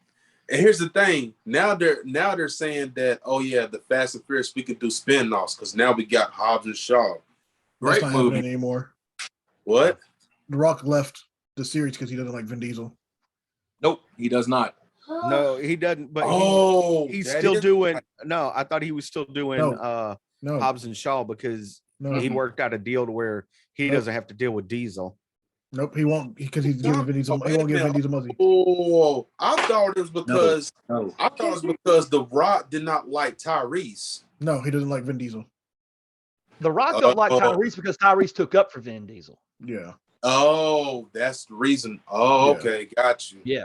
and here's the thing. Now they're saying that, oh yeah, the Fast and Furious, we could do spin-offs because now we got Hobbs and Shaw. That's not happening anymore. What? The Rock left the series because he doesn't like Vin Diesel. Nope, he does not. No, he doesn't. But he's still doing. No, I thought he was still doing Hobbs and Shaw because he worked out a deal to where he doesn't have to deal with Diesel. Nope, he won't, because he's giving Vin Diesel. He won't give Vin Diesel money. Oh, I thought it was because The Rock did not like Tyrese. No, he doesn't like Vin Diesel. The Rock don't like Tyrese because Tyrese took up for Vin Diesel. Yeah. Oh, that's the reason. Oh, Yeah. okay, got you. Yeah.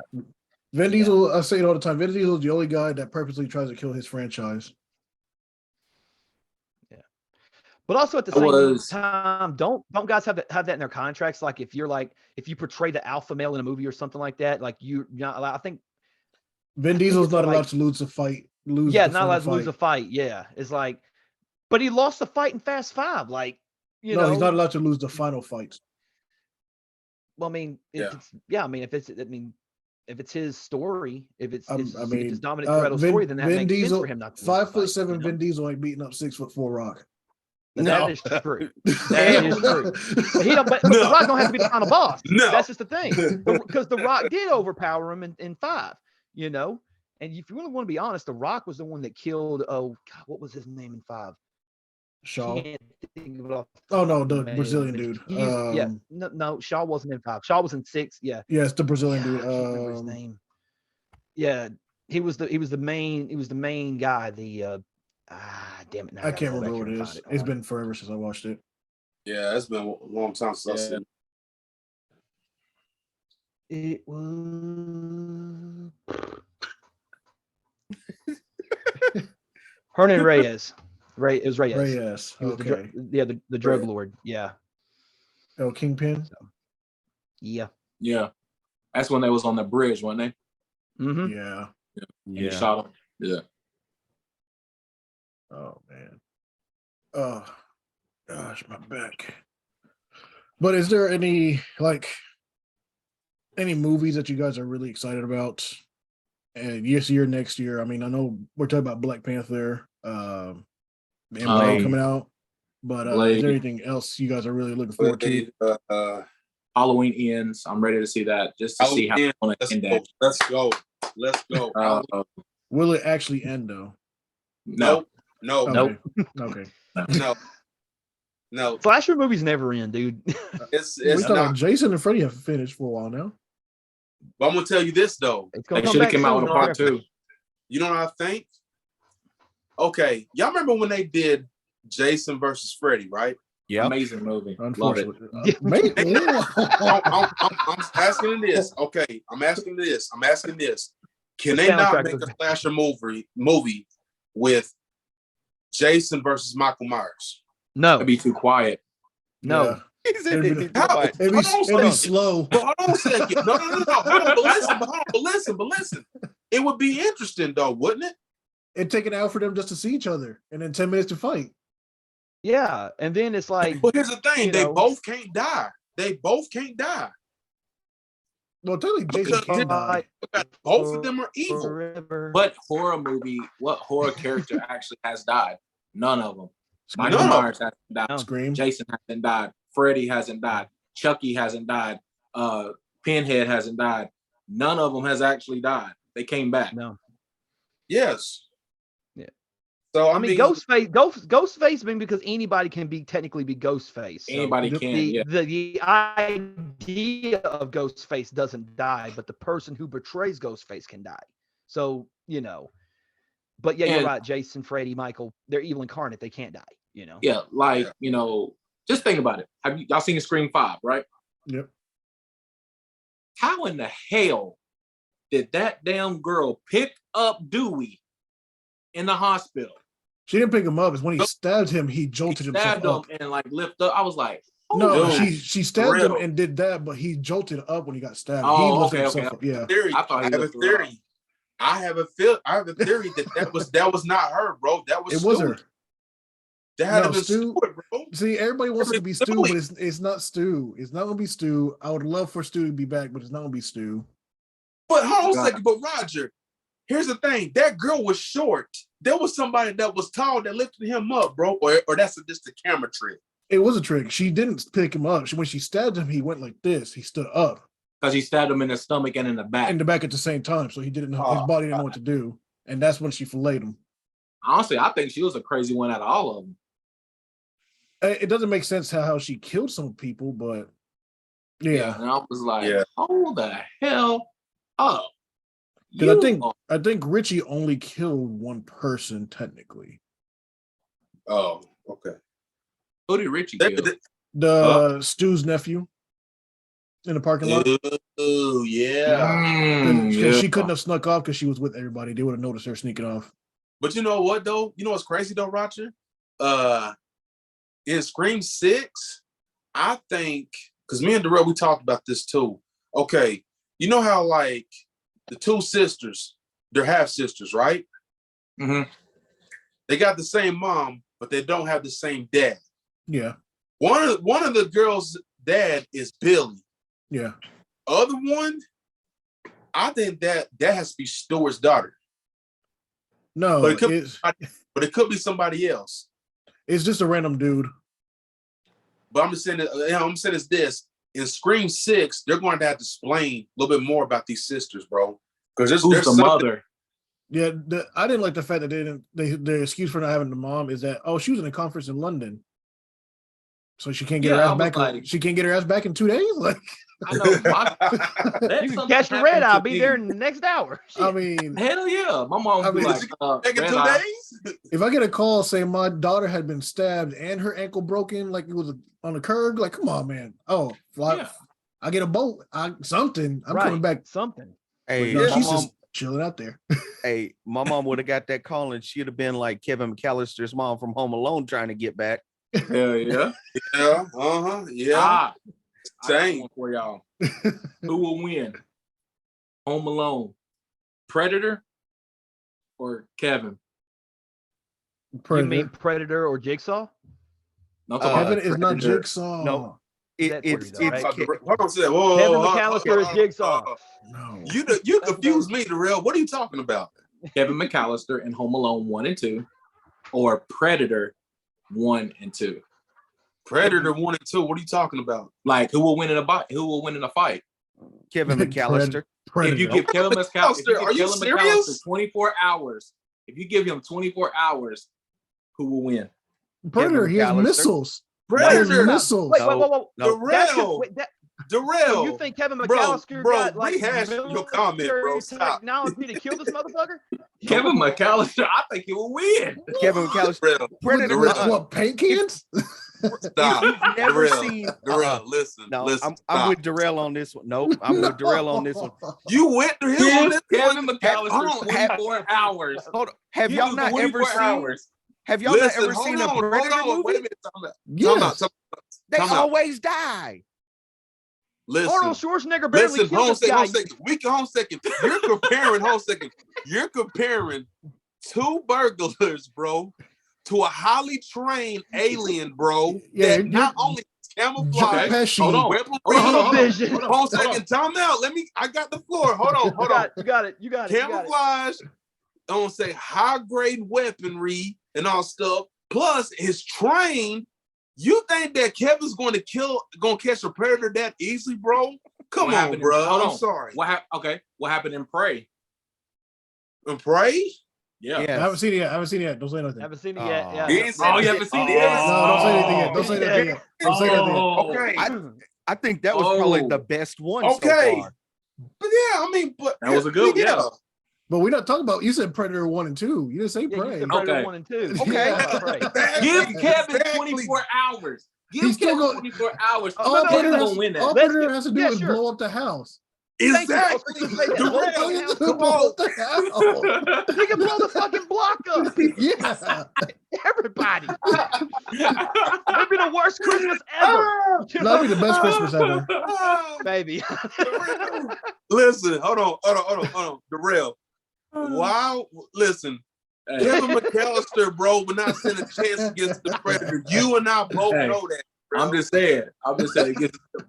Vin Diesel, I say it all the time. Vin Diesel is the only guy that purposely tries to kill his franchise. But also at the same time, don't guys have that in their contracts? Like if you portray the alpha male in a movie or something like that, like you're not allowed. I think Vin Diesel's it's not like- allowed to lose a fight. not allowed to lose a fight. Yeah, it's like, but he lost the fight in Fast Five. Like, you know, he's not allowed to lose the final fight. Well, I mean, Yeah. I mean, if it's his story, if it's Dominic Vin, Toretto's story, then that Vin makes Diesel, sense for him not to lose the 5'7" fight, Vin Diesel ain't beating up 6'4" Rock. That is true. That is true. But but No. The Rock don't have to be the final boss. No. That's just the thing. Because The Rock did overpower him in 5, you know? And if you really want to be honest, The Rock was the one that killed, what was his name in 5? Shaw. Can't think of it off Oh no, the man. Brazilian dude. No, Shaw wasn't in 5. Shaw was in 6. Yeah. Yeah, it's the Brazilian dude. I can't remember his name. Yeah, he was the main guy. Damn it! Now I can't remember what it is. It's been forever since I watched it. Yeah, it's been a long time since I've seen it. It was Hernan Reyes. It was Reyes. Reyes. He was Okay. the drug lord. Yeah. Oh, Kingpin. Yeah. Yeah. That's when they was on the bridge, weren't they? Mm-hmm. Yeah. And he shot him. Yeah. Oh man. Oh gosh, my back. But is there any movies that you guys are really excited about? And this year, next year. I mean, I know we're talking about Black Panther, and Blade coming out. But is there anything else you guys are really looking forward to? Halloween ends. I'm ready to see that just to see how it's going to end. Let's go. Will it actually end though? No. Nope. Okay. No. Slasher movies never end, dude. It's we thought not. Jason and Freddy have finished for a while now. But I'm gonna tell you this though. They should have come out with a part 2. You know what I think? Okay, y'all remember when they did Jason versus Freddy, right? Yeah. Amazing movie. Unfortunately. I'm asking this. Okay, I'm asking this. Can they not make a slasher movie with Jason versus Michael Myers? No. It'd be too quiet. No. Yeah. It'd It'd be slow. But hold on a second. No. Hold on, but listen. It would be interesting though, wouldn't it? It'd take an hour for them just to see each other and then 10 minutes to fight. Yeah. And then it's like, But here's the thing, they both can't die. Well, technically, Jason can die. Both of them are evil. Forever. What horror character actually has died? None of them. Scream. Michael Myers hasn't died. Scream. Jason hasn't died. Freddy hasn't died. Chucky hasn't died. Pinhead hasn't died. None of them has actually died. They came back. No. Yes. Yeah. So I mean, Ghostface, because anybody can technically be Ghostface. So Anybody can. The idea of Ghostface doesn't die, but the person who betrays Ghostface can die. So, but yeah, you're right. Jason, Freddy, Michael, they're evil incarnate. They can't die, Yeah, just think about it. Have y'all seen Scream 5, right? Yep. How in the hell did that damn girl pick up Dewey in the hospital? She didn't pick him up. It's when he stabbed him, he jolted himself up. And lift up. I was like, no, dude, she stabbed him and did that, but he jolted up when he got stabbed. Oh, he lifted okay. himself up. Yeah. I have a theory. I have a theory that was not her, bro. That was it was her. That had to be Stu, bro. See, everybody wants it to be Stu, but it's not Stu. It's not gonna be Stu. I would love for Stu to be back, but it's not gonna be Stu. But hold on a second. But Roger, here's the thing. That girl was short. There was somebody that was tall that lifted him up, bro. Or that's just a camera trick. It was a trick. She didn't pick him up. When she stabbed him, he went like this. He stood up. Because he stabbed him in the stomach and in the back. In the back at the same time. So he didn't know, his body didn't know what to do. And that's when she filleted him. Honestly, I think she was a crazy one out of all of them. It doesn't make sense how she killed some people, but yeah. And I was like, hold the hell up. Because I think Richie only killed one person technically. Oh, okay. Who did Richie kill? The Stu's nephew. in the parking lot. Oh yeah. Because she couldn't have snuck off because she was with everybody. They would have noticed her sneaking off. But you know what though? You know what's crazy though, Roger? In Scream 6, I think, because me and Darrell, we talked about this too. Okay, you know how like the two sisters, they're half sisters, right? Mm-hmm. They got the same mom, but they don't have the same dad. Yeah. One of the girls' dad is Billy. Yeah. Other one, I think that has to be Stewart's daughter. No, But it could be somebody else. it's just a random dude. But I'm just saying it's this. In Scream 6, they're going to have to explain a little bit more about these sisters, bro. Because Who's the mother? Yeah, I didn't like the fact that the excuse for not having the mom is that she was in a conference in London, so she can't get her ass back. She can't get her ass back in 2 days. Like I know. You can catch the red. I'll be there in the next hour. I mean, hell yeah, my mom would be like, back in 2 days. If I get a call saying my daughter had been stabbed and her ankle broken, like it was on the curb, like come on, man. I get a boat. Something. I'm coming back. Something. Hey, No, she's just chilling out there. hey, my mom would have got that call and she'd have been like Kevin McAllister's mom from Home Alone trying to get back. hell yeah, Yeah, yeah. Same one for y'all. Who will win? Home Alone, Predator, or Kevin? Predator. You mean Predator or Jigsaw? No, I'm talking about Kevin is not Predator. Jigsaw. No. It's Right? Hold on a second. Whoa, Kevin McAllister is Jigsaw. No. You confused me, Darrell. What are you talking about? Kevin McAllister in Home Alone 1 and 2, or Predator 1 and 2. Predator 1 and 2. What are you talking about? Like who will win in a fight? Who will win in a fight? Kevin McAllister. If you give Kevin McAllister, Are you serious? 24 hours, if you give him 24 hours, who will win? Predator. Kevin He has McAllister. missiles. Predator. He has missiles. Wait, whoa. Darrell. So you think Kevin McAllister bro, got like rehash your comment, bro. Stop. technology to kill this motherfucker? Kevin McAllister, I think he will win. Kevin McAllister. Predator. What paint cans? Stop. You've never Darrell, seen. Darrell, listen. No, listen. I'm with Darrell on this one. Nope, I'm with Darrell on this one. You went to him on Give this Kevin one. McAllister 24 hours. Hold on. Have Give y'all him not 24 ever seen? hours. Have y'all not ever seen a Predator movie? Wait a minute. Time Yes. out. They Time out. always die. Listen. Arnold Schwarzenegger barely Listen, killed this guy. hold on a second. You're comparing two burglars, bro, to a highly trained alien, bro. Yeah, that not only Joe camouflage, Pesci. Hold on. weaponry. Hold on. Vision. Hold on a second. Time out. I got the floor. Hold on. You got it. Camouflage. I don't say high grade weaponry and all stuff. Plus, his train. You think that Kevin's going to catch a predator that easily, bro? Come What on, happened bro. hold I'm on. sorry. What happened in Prey? And Prey? Yeah. I haven't seen it yet. Don't say anything. Haven't seen it yet. Yeah. He ain't Oh, you said haven't seen it shit. yet? No, don't say anything yet. Don't say anything yet. Don't say anything yet. Okay. I think that was probably Oh. the best one Okay. so far. But yeah, I mean, but That was a good one, yeah. But we're not talking about. You said Predator 1 and 2. You didn't say Yeah, you Prey. said Predator Okay. 1 and 2. Okay. Yeah, right. Give Kevin Exactly. 24 hours. Give He's still Kevin going- 24 hours. All no, Kevin's Predator gonna win all that. Predator has to do Yeah, is sure. blow up the house. Thank you. I was Exactly. just gonna say that. All Blow he the has to house. do is blow up the house. He can blow the fucking block up. Yeah. Everybody. That'd be the worst Christmas ever. That'd be the best Christmas ever. Baby. Listen, hold on. Darrell. Wow, listen. Hey, Kevin McAllister, bro, would not stand a chance against the Predator. You and I both Hey, know that. Bro. I'm just saying.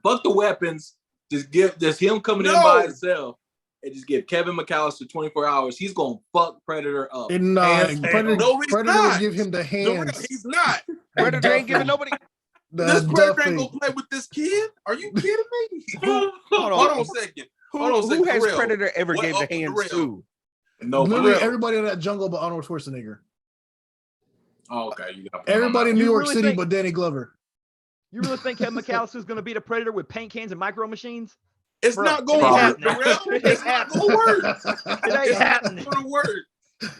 Fuck the weapons. Just him coming in No. by himself and just give Kevin McAllister 24 hours. He's gonna fuck Predator up. And Hands Predator, down. No, he's Predator not. will give him the Darrell, hands. he's not. Predator ain't giving nobody. This Predator Duffy. ain't gonna play with this kid. Are you kidding me? Hold Hold on a second. Hold on a Who second. has Darrell. Predator ever What- gave the oh, hands Darrell. to? No, Literally Predator. everybody in that jungle but Arnold Schwarzenegger. Oh, okay, you got Everybody in New You York really City think- but Danny Glover. You really think Kevin McAllister's going to beat a Predator with paint cans and micro machines? It's Bro, not gonna it work, ain't Darrell. happening. It's not gonna work. It ain't It's happening. not gonna work. It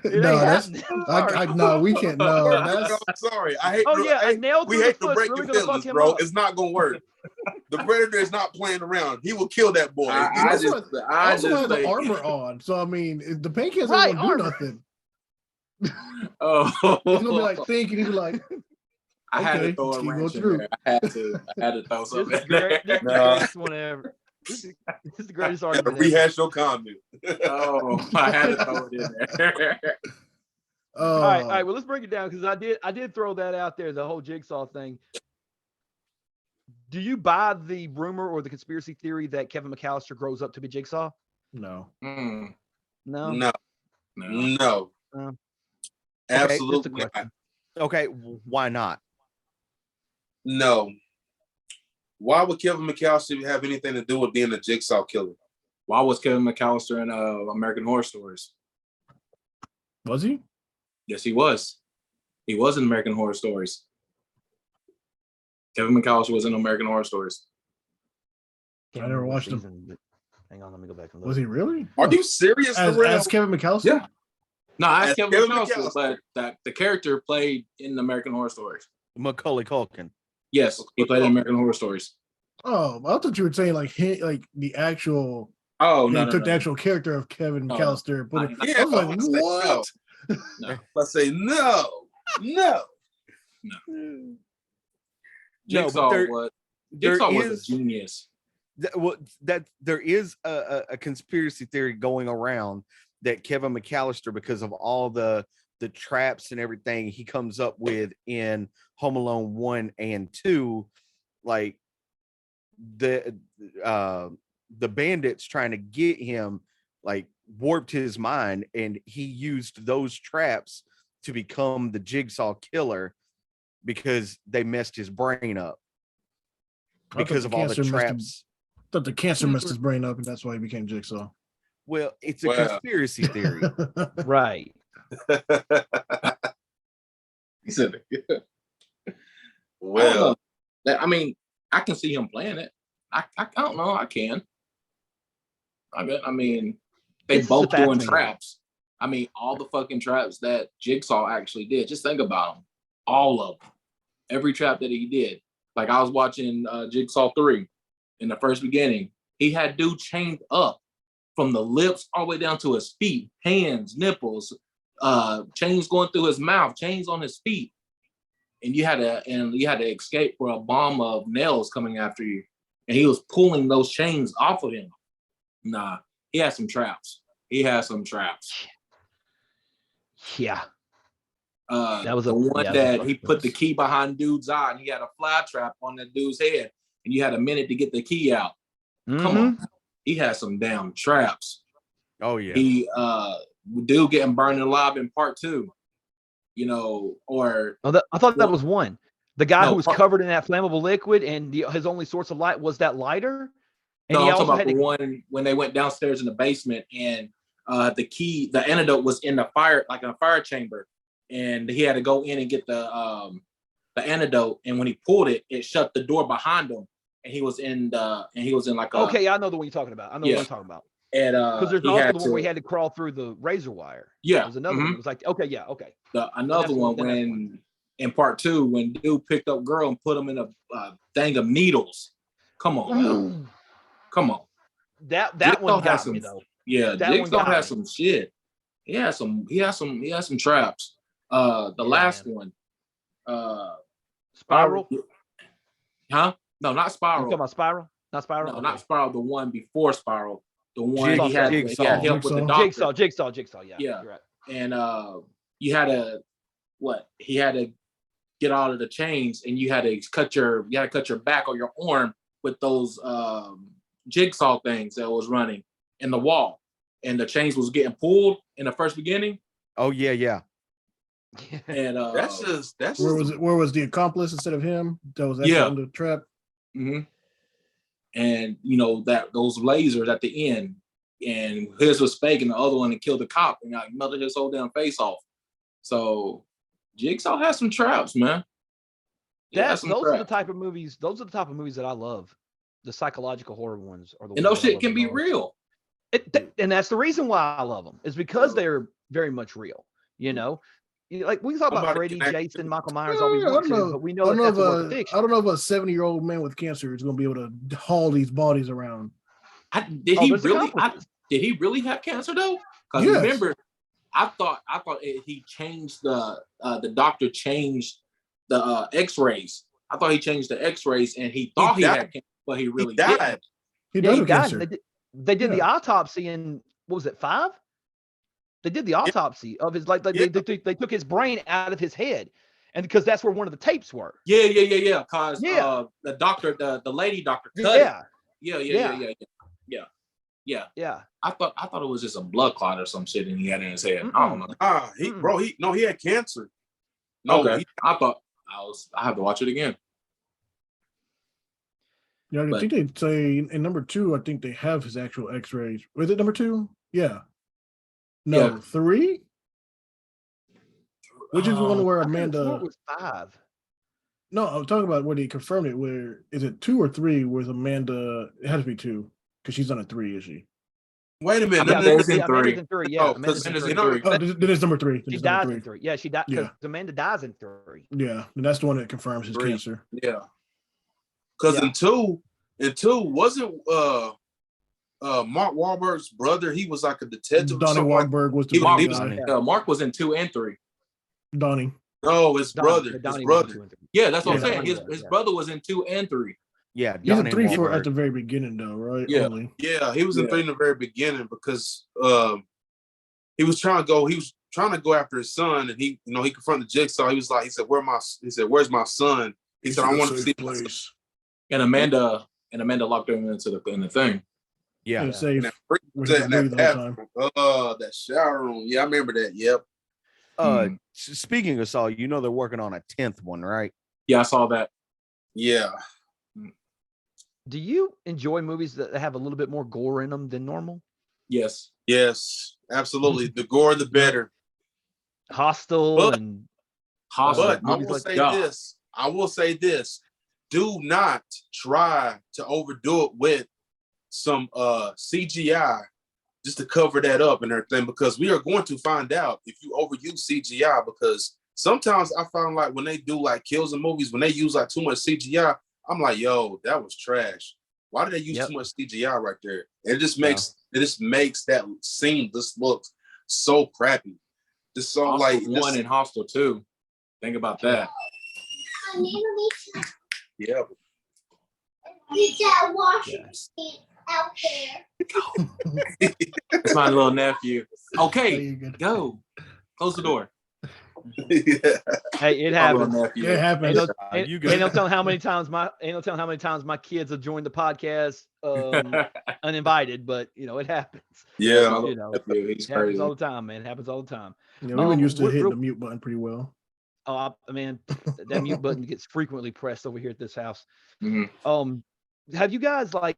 ain't No, that's happening. I'm sorry. no, we can't. No, that's I'm sorry. I hate. Oh yeah, a nail we through the hate to foot's break really your gonna fuck feelings, him bro. up. It's not gonna work. The Predator is not playing around. He will kill that boy. I Also just has the think, armor on, so I mean, the painkillers Right, ain't gonna do armor. nothing. oh, He's gonna be like thinking. He'd be like, I had to okay, throw a let's keep wrench going in through. there. I had to throw This something is in great. This there. is the Nah. greatest one ever. This is the greatest You gotta argument ever. rehash your comment. Oh, I had to throw it in there. All right. Well, let's break it down because I did throw that out there, the whole Jigsaw thing. Do you buy the rumor or the conspiracy theory that Kevin McAllister grows up to be Jigsaw? No. Mm, No. No, no. No. absolutely Just a not. question. Okay, why not? No. Why would Kevin McAllister have anything to do with being a Jigsaw killer? Why was Kevin McAllister in American Horror Stories? Was he? Yes, he was. He was in American Horror Stories. Kevin McAllister was in American Horror Stories. Can't I never remember what watched him. season, but hang on, let me go back and look. Was he really? Are you serious, as Terrell? Kevin McAllister? Yeah. No, I As asked Kevin Kevin McAllister, McAllister. but the character played in American Horror Stories. Macaulay Culkin. Yes, he played in American Horror Stories. Oh, I thought you were saying like the actual. Oh, They no, took the no. actual character of Kevin No. McAllister and put it. Yeah, I was like, I was like, what? No. Let's say no. No, Jigsaw but was there Jigsaw was a is- genius. that there is a conspiracy theory going around that Kevin McAllister, because of all the traps and everything he comes up with in Home Alone 1 and 2, like the bandits trying to get him, like, warped his mind, and he used those traps to become the Jigsaw killer because they messed his brain up I thought because of all the cancer must have- traps. Thought the cancer messed his brain up, and that's why he became Jigsaw. Well, it's a Well. conspiracy theory. Right. He said, Well, I mean, I can see him playing it. I don't know. I can. I mean, they This is both a bad doing thing. traps. I mean, all the fucking traps that Jigsaw actually did. Just think about them. All of them. Every trap that he did. Like I was watching Jigsaw 3 in the first beginning. He had dude chained up from the lips all the way down to his feet, hands, nipples, chains going through his mouth, chains on his feet. And you had to escape for a bomb of nails coming after you. And he was pulling those chains off of him. Nah, he had some traps. Yeah. That was the one yeah, that he put the key behind dude's eye and he had a fly trap on that dude's head and you had a minute to get the key out. Come on. He had some damn traps. Oh yeah. He dude getting burned alive in part 2. You know, or I thought that was one. The guy No, who was covered in that flammable liquid and his only source of light was that lighter. And no, he I'm also talking had about the to, one when they went downstairs in the basement and the antidote was in the fire, like in a fire chamber, and he had to go in and get the antidote. And when he pulled it, it shut the door behind him, and he was in like a okay, I know the one you're talking about. I know Yeah. what you're talking about. And Because there's he also had the one where to- he had to crawl through the razor wire. yeah, There's another one. It was like, okay, yeah, okay. Another That's one one- then that's when in part 2 when dude picked up girl and put him in a thing of needles. Come on, man. Come on. That Jigsaw one has got some- me though. Yeah, That one Jigsaw got has me. some shit. He has some traps. The last man. one. Spiral. Huh? No, not You Spiral. talking about Spiral? Not Spiral. No, Okay. not Spiral. The one before Spiral. The one he had Jigsaw. help with the doctor. Jigsaw. Yeah. Yeah. You're right. And you had to he had to get out of the chains and you had to cut your back or your arm with those jigsaw things that was running in the wall. And the chains was getting pulled in the first beginning. Oh yeah. And that's Where was the accomplice instead of him? That was actually on the trap. Mm-hmm. And you know that those lasers at the end, and his was fake, and the other one killed the cop and like melted his whole damn face off. So Jigsaw has some traps, man. Those are the type of movies. Those are the type of movies that I love. The psychological horror ones are the And ones those that I shit love can the be most. real. And that's the reason why I love them is because they're very much real. You know, like we can talk about Somebody Freddy, can act- Jason, Michael Myers all we I want don't to, know. but we I know don't that know that's a work of if fiction. I don't know if a 70-year-old man with cancer is going to be able to haul these bodies around. Did he there's the really? consequences. Did he really have cancer though? Because Yes. remember, I thought he changed the doctor changed the X-rays. I thought he changed the X-rays and he thought he died. had cancer, but he really died. didn't. He Yeah, died he of died. cancer. They did the Yeah. autopsy in what was it, 5? They did the autopsy of his they took his brain out of his head, and because that's where one of the tapes were. Yeah. Cause Yeah. the doctor, the lady doctor cut it. Yeah. Yeah. I thought it was just a blood clot or some shit and he had in his head. Mm-mm. I don't know. He had cancer. No, Okay. I have to watch it again. Yeah, I But- think they say in number 2. I think they have his actual X-rays. Was it number 2? Yeah. No, Yeah. 3. Which is the one where I could've swore Amanda? it was 5. No, I'm talking about where they confirmed it. Where is it 2 or 3? Where's Amanda? It has to be 2 because she's on a 3, is she? Wait a minute. Yeah, there's in 3. Amanda's in 3. Yeah, Oh, Amanda's 'cause in Amanda's 3. in 3. Oh, then it's number 3. Then She it's number dies 3. in 3. Yeah, she died because Yeah. Amanda dies in 3. Yeah, and that's the one that confirms his 3. cancer. Yeah. Because Yeah. in two wasn't Mark Wahlberg's brother? He was like a detective. or Donnie something like- Wahlberg was the He bad was- guy. Mark was in 2 and 3. Donnie. No, his Donnie- brother. yeah, His Donnie was in brother. 2 and 3. Yeah, that's what I'm Yeah, saying. Donnie His was, yeah. brother was in 2 and 3. Yeah, He's in Donnie 3 Wahlberg. at the very beginning, though, right? Yeah. Only. Yeah, he was in Yeah. 3 in the very beginning because he was trying to go after his son, and he confronted Jigsaw. He said, "Where's my son?" He said, "I want to see my son." place. And Amanda locked him into the thing. Yeah. And safe. And Where he could breathe all the time. that shower room. Yeah, I remember that. Yep. Speaking of Saw, they're working on a 10th one, right? Yeah, I saw that. Yeah. Do you enjoy movies that have a little bit more gore in them than normal? Yes. Yes. Absolutely. The gore, the better. Hostel But- and Hostile. But I movies will like say God. this. I will say this. Do not try to overdo it with some CGI just to cover that up and everything, because we are going to find out if you overuse CGI, because sometimes I found like when they do like kills in movies, when they use like too much CGI, I'm like, yo, that was trash. Why did they use Yep. too much CGI right there? It just makes that scene just look so crappy. Just so Hostel like 1 just, and Hostel 2. Think about that. yeah. Need that washing machine out there. It's my little nephew. There Okay, you go. go. Close the door. Yeah. hey, it My little happens. nephew. It happens. You Ain't no telling how many times my kids have joined the podcast uninvited, but it happens. Yeah. My You little know, nephew, he's It happens crazy. all the time, man. It happens all the time. Yeah, we've been used to real- hitting real- the mute button pretty well. Oh, man, that mute button gets frequently pressed over here at this house. Mhm. Have you guys like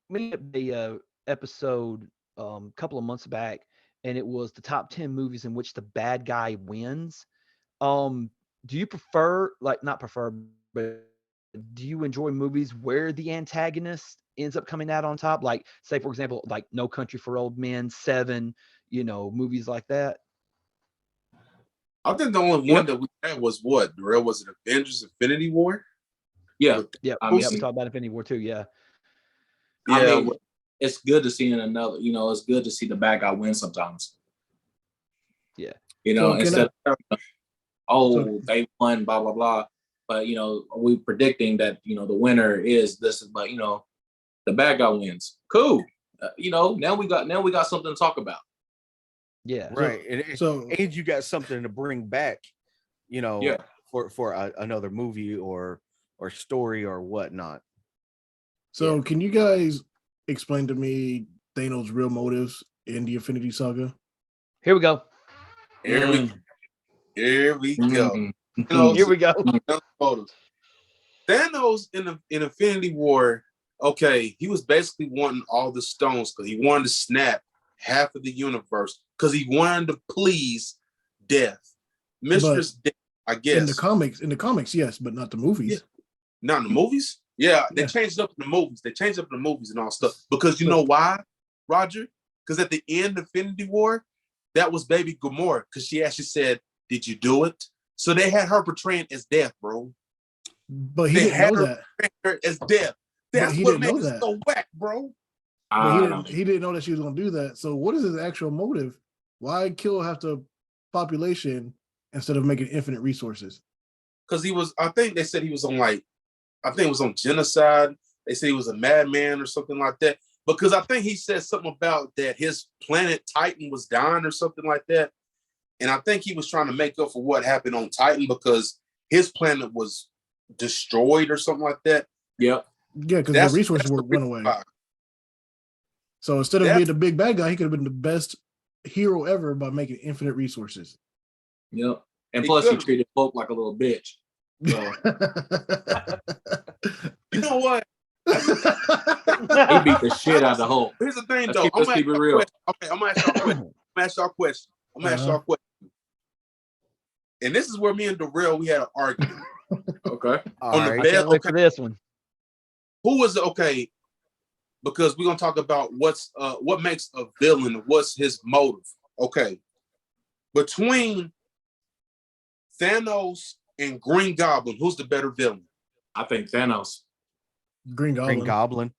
made a episode a couple of months back, and it was the top 10 movies in which the bad guy wins? Do you prefer, not prefer, but do you enjoy movies where the antagonist ends up coming out on top? Like, say for example, like No Country for Old Men, Seven, movies like that. I think the only one that we had was what, Darrell? Was it Avengers Infinity War? Yeah. Yeah, I we mean- talked about Infinity War too. Yeah. I Yeah. mean, it's good to see it's good to see the bad guy win sometimes. Yeah. So can instead of, So- they won, blah, blah, blah. But, we predicting that, the winner is this, but, the bad guy wins. Cool. Now we got something to talk about. Yeah. Right. So And you got something to bring back, Yeah. for another movie or story or whatnot. So can you guys explain to me Thanos' real motives in the Infinity Saga? Here we go. Here we go. Mhm. Thanos, Here we go. Thanos in Infinity War, okay, he was basically wanting all the stones because he wanted to snap half of the universe because he wanted to please Death. Mistress Death, I guess. In the comics, yes, but not the movies. Not in the movies? Yeah, they Yeah. changed it up in the movies. They changed up in the movies and all stuff. Because you know why, Roger? Because at the end of Infinity War, that was baby Gamora, because she actually said, "Did you do it?" So they had her portraying as death, bro. But he They didn't had know her that. portraying her as death. But That's he what didn't made know it that. so whack, bro. But I don't know. he didn't know that she was gonna do that. So what is his actual motive? Why kill half the population instead of making infinite resources? Because he was, I think they said he was on I think it was on genocide. They said he was a madman or something like that. Because I think he said something about that his planet Titan was dying or something like that. And I think he was trying to make up for what happened on Titan because his planet was destroyed or something like that. Yep. Yeah, because the resources went away. why. So instead of That's- being the big bad guy, he could have been the best hero ever by making infinite resources. Yep. And He plus, he could've. treated folk like a little bitch. So You know what? he beat the shit out of the Hulk. Here's the thing, Let's though. keep it real. I'm gonna ask y'all a question. I'm gonna ask y'all a question. And this is where me and Darrell we had an argument. Okay. All On the right. I bed, can't wait okay. for this one. Who was okay? Because we're gonna talk about what makes a villain, what's his motive. Okay. Between Thanos and Green Goblin, who's the better villain? I think Thanos. Green Goblin. Green Goblin.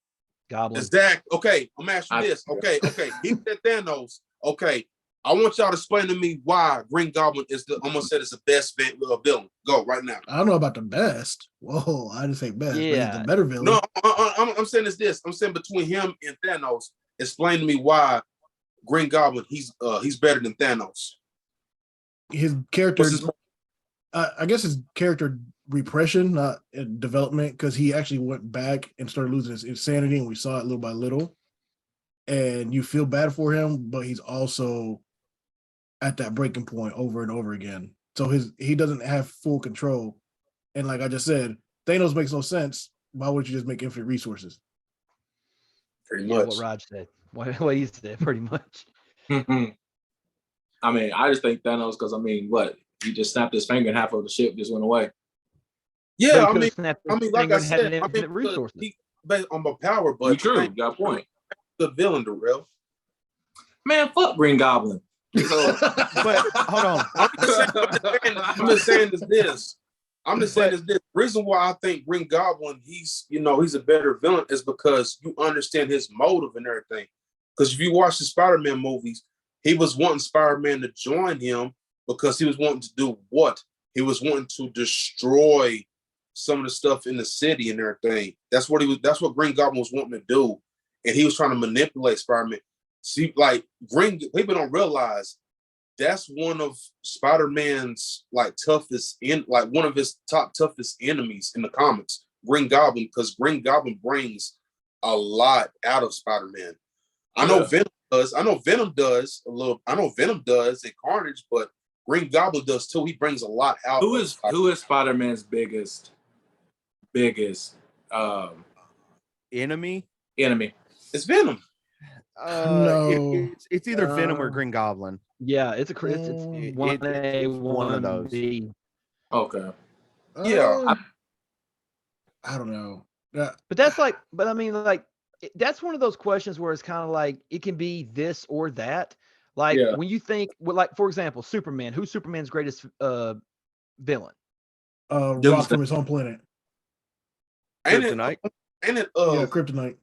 Goblin. Exact. Okay, I'm asking this. Okay. He said Thanos. Okay. I want y'all to explain to me why Green Goblin is I'm gonna say it's the best villain. Go right now. I don't know about the best. Whoa, I didn't say best. But he's Yeah. the better villain. No, I'm saying it's this. I'm saying between him and Thanos, explain to me why Green Goblin he's better than Thanos. His character, What's his- I guess his character repression, not development, because he actually went back and started losing his insanity, and we saw it little by little. And you feel bad for him, but he's also at that breaking point over and over again. So he doesn't have full control. And like I just said, Thanos makes no sense. Why would you just make infinite resources? Pretty Yeah, much. what Raj said. What he said, pretty much. I mean, I just think Thanos because what? He just snapped his finger and half of the ship just went away. Yeah, But he could've snapped his like finger I and had said, infinite resources. he based on my power, but You true, you got a point. The villain, the real. Man, fuck Green Goblin. So, But hold on. I'm just saying this. Reason why I think Green Goblin, he's a better villain is because you understand his motive and everything. Because if you watch the Spider-Man movies, he was wanting Spider-Man to join him because he was wanting to do what? He was wanting to destroy some of the stuff in the city and everything. That's what Green Goblin was wanting to do. And he was trying to manipulate Spider-Man. See, like people don't realize that's one of Spider-Man's toughest one of his toughest enemies in the comics, Green Goblin, because Green Goblin brings a lot out of Spider-Man. I know Venom does. I know Venom does a little. I know Venom does and Carnage, but Green Goblin does too. He brings a lot out. who is Spider-Man's biggest Enemy? enemy? It's Venom. No. It's either Venom or Green Goblin. Yeah, it's one A, one of one those. B. Okay. Yeah. I don't know. Yeah. But I mean, that's one of those questions where it's kind of like it can be this or that. Like Yeah. when you think, for example, Superman. Who's Superman's greatest villain? Rock from his home planet. Kryptonite. Ain't it? Yeah, Kryptonite.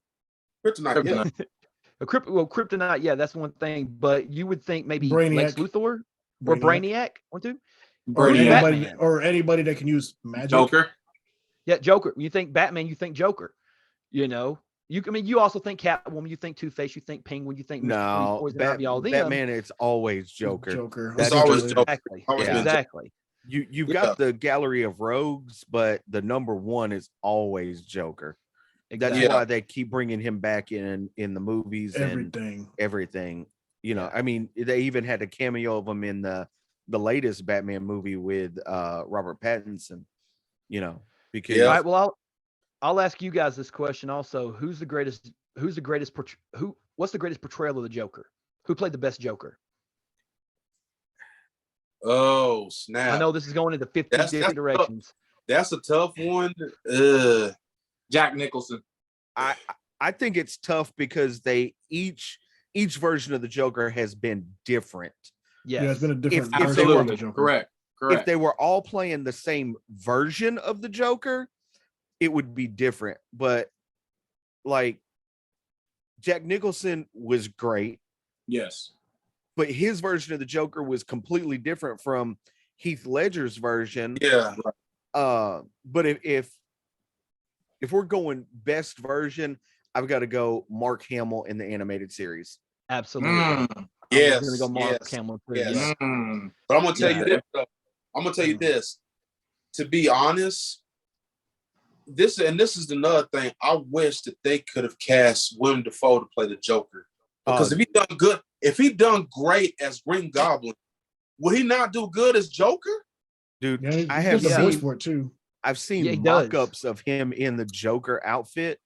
Kryptonite. Yeah. Kryptonite. Yeah, that's one thing. But you would think maybe Lex Brainiac. Luthor or Brainiac. One, two. Or Brainiac. anybody that can use magic. Joker. Yeah, Joker. You think Batman, you think Joker. You also think Catwoman, you think Two-Face, you think Penguin, you think No, Poison Ivy, all them. Batman, it's always Joker. Joker. It's always Joker. Exactly. Always been Exactly. You've got the gallery of rogues, but the number one is always Joker. That's Exactly. why they keep bringing him back in the movies and everything. I mean, they even had a cameo of him in the latest Batman movie with Robert Pattinson. Because All right. Well, I'll ask you guys this question also. What's the greatest portrayal of the Joker? Who played the best Joker? Oh snap! I know this is going into 50 different directions. That's a tough one. Jack Nicholson. I think it's tough because they each version of the Joker has been different. Yes. Yeah, it's been a different If they version were- of the Joker. Correct. If they were all playing the same version of the Joker, it would be different. But like Jack Nicholson was great, Yes. but his version of the Joker was completely different from Heath Ledger's version. Yeah. But if we're going best version, I've got to go Mark Hamill in the animated series. Absolutely. Mm. Yes. I'm gonna go Mark yes, Hamill too. yes. Yes. Mm. But I'm gonna tell Yeah. you this. Though. I'm gonna tell you this. To be honest, this is another thing. I wish that they could have cast Willem Dafoe to play the Joker. Because if he done great as Green Goblin, will he not do good as Joker? Dude, Yeah, he I gets have the voice seen for it too. I've seen Yeah, he does. mock-ups of him in the Joker outfit,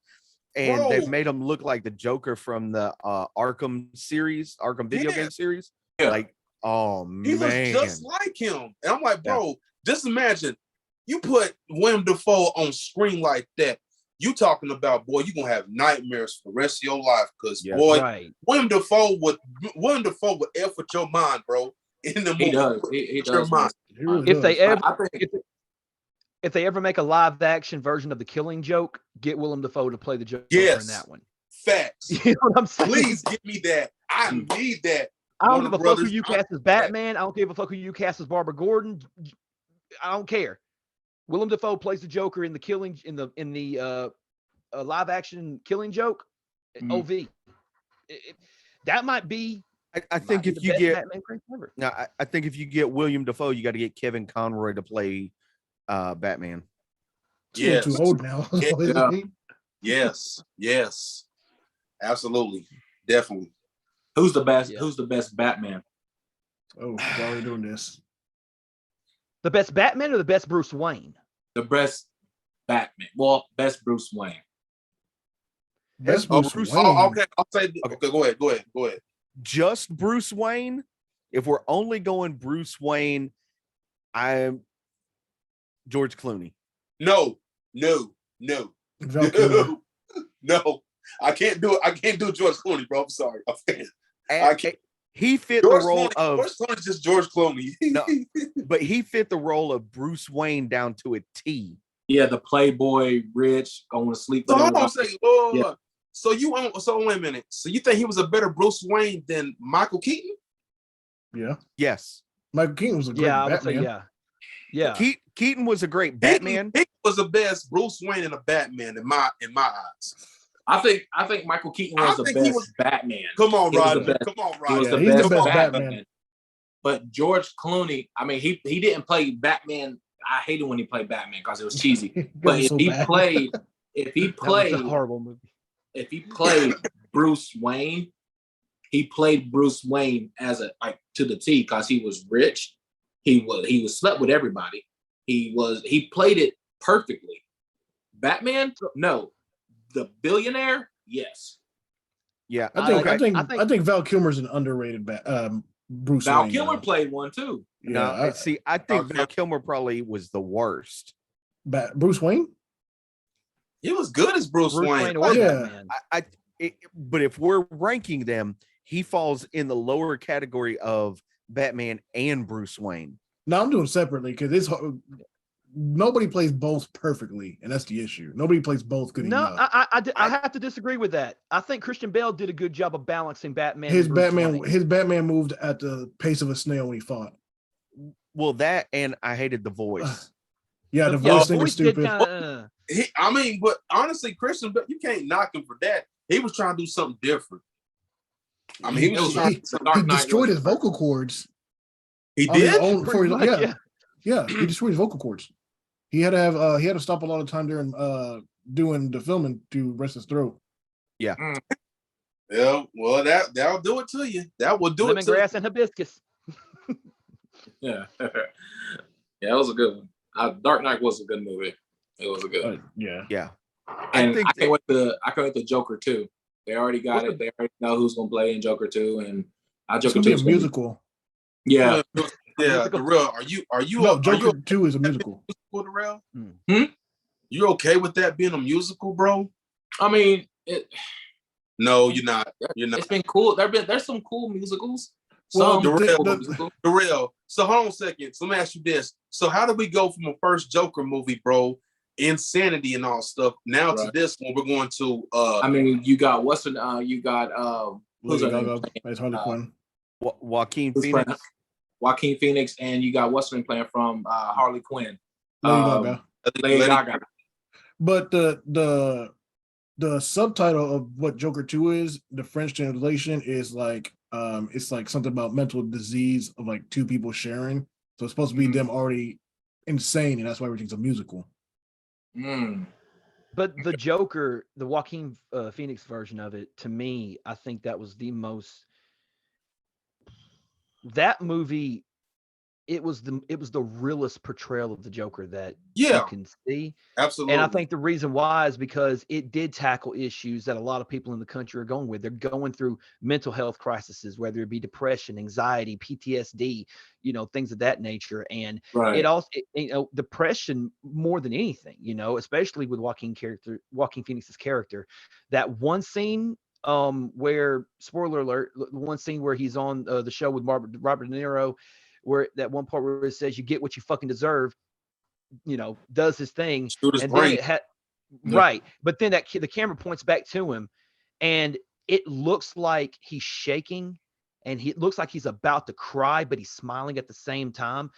and Bro. they've made him look like the Joker from the Arkham video Yeah. game series. Yeah. Like, oh He man, was just like him. And I'm like, bro, just imagine you put Willem Dafoe on screen like that. You talking about, boy, you're gonna have nightmares for the rest of your life. Because Yeah. boy, Right. Willem Dafoe would F with your mind, bro. In the movie. He does. He Your does. mind. He really If they does. ever I think if they ever make a live action version of the Killing Joke, get Willem Dafoe to play the Joker in Yes. that one. Facts. You know what I'm saying? Please give me that. I need that. I don't Warner give a fuck Brothers, who you I cast as need that. Batman. I don't give a fuck who you cast as Barbara Gordon. I don't care. Willem Dafoe plays the Joker in the live action Killing Joke. Mhm. OV. That might be. I think might be if the you best get Batman prank ever. now, I think if you get William Dafoe, you got to get Kevin Conroy to play Batman. He's a little Yes. too old now. Yeah. Yes. Yes. Absolutely. Definitely. who's the best? Yeah. Who's the best Batman? Oh, we're already doing this. The best Batman or the best Bruce Wayne? The best Batman. Well, best Bruce Wayne. Best Oh, Bruce oh, Wayne. okay. I'll say. Okay. Go ahead. Just Bruce Wayne. If we're only going Bruce Wayne, I'm George Clooney. No. Val Kilmer. No. I can't do it. I can't do George Clooney, bro. I'm sorry. And can't. he fit George the role Clooney, of, George Clooney's just George Clooney. No. but he fit the role of Bruce Wayne down to a T. Yeah, the Playboy, rich, going to sleep. So with hold on a everybody. second. Oh, Yeah. So wait a minute. So you think he was a better Bruce Wayne than Michael Keaton? Yeah. Yes. Michael Keaton was a great Yeah, I would say Batman. yeah. Keaton was a great Batman. He was the best Bruce Wayne and a Batman in my eyes. I think Michael Keaton was I the think he best was- Batman. Come on, He was Roger. the best. Come on, He Roger. was Yeah, the he's best the best Batman. Batman. But George Clooney, I mean, he didn't play Batman. I hated when he played Batman because it was cheesy. But if So he bad. played, That was a horrible movie. if he played Bruce Wayne, he played Bruce Wayne as to the T because he was rich. He was slept with everybody. He played it perfectly. Batman, no. The billionaire, yes. Yeah. I think Val Kilmer's an underrated Bruce Val Wayne. Kilmer now. played one too. Yeah, I think Val Kilmer probably was the worst. Bruce Wayne. He was good as Bruce Wayne. or Yeah. Batman. But if we're ranking them, he falls in the lower category of Batman and Bruce Wayne. No, I'm doing separately because nobody plays both perfectly, and that's the issue. Nobody plays both good No, enough. I have to disagree with that. I think Christian Bale did a good job of balancing Batman. His and Bruce Batman, Wayne. his Batman moved at the pace of a snail when he fought. Well, that and I hated the voice. Yeah, the Yeah, voice thing was voice did stupid. kinda, But honestly, Christian, you can't knock him for that. He was trying to do something different. I mean, he was trying to do something. Dark He Knight destroyed was- his vocal cords. He on his did. own- pretty for- much, yeah, yeah, he destroyed his vocal cords. He had to have he had to stop a lot of time during doing the filming to rest his throat. Yeah. Well, that'll do it to you. That will do it to lemongrass and hibiscus. Yeah. Yeah, it was a good one. Dark Knight was a good movie. It was a good one. Yeah, Yeah. And think I can't wait to Joker 2. They already got What's it. They already know who's gonna play in Joker 2, and it's Joker gonna 2 be a is gonna be- musical. Yeah. Yeah, the real. Are you No, are Joker you 2 is a musical. for the real? Hmm? You okay with that being a musical, bro? I mean, No, you're not. You're not. it's been cool. There's some cool musicals. Well, Some Darrell. So hold on a second. So let me ask you this. So how did we go from a first Joker movie, bro, insanity and all stuff, now to this one? We're going to I mean, you got who's Lady her name? Gaga as Harley Quinn. Joaquin Who's Phoenix. playing? Joaquin Phoenix, and you got what's her name playing from Harley Quinn. Lady Gaga. Lady Gaga. But the subtitle of what Joker 2 is, the French translation is like it's like something about mental disease of like two people sharing. So it's supposed to be them already insane, and that's why everything's a musical. But the Joker, the Joaquin Phoenix version of it, to me, I think that was the most. That movie, it was the realest portrayal of the Joker that you can see. Absolutely. And I think the reason why is because it did tackle issues that a lot of people in the country are going with. They're going through mental health crises, whether it be depression, anxiety, PTSD, things of that nature. And it also, depression more than anything, especially with Joaquin Phoenix's character. That one scene where, spoiler alert, one scene where he's on the show with Robert De Niro, where that one part where it says you get what you fucking deserve, does his thing. And then it had, right. But then the camera points back to him and it looks like he's shaking and it looks like he's about to cry, but he's smiling at the same time.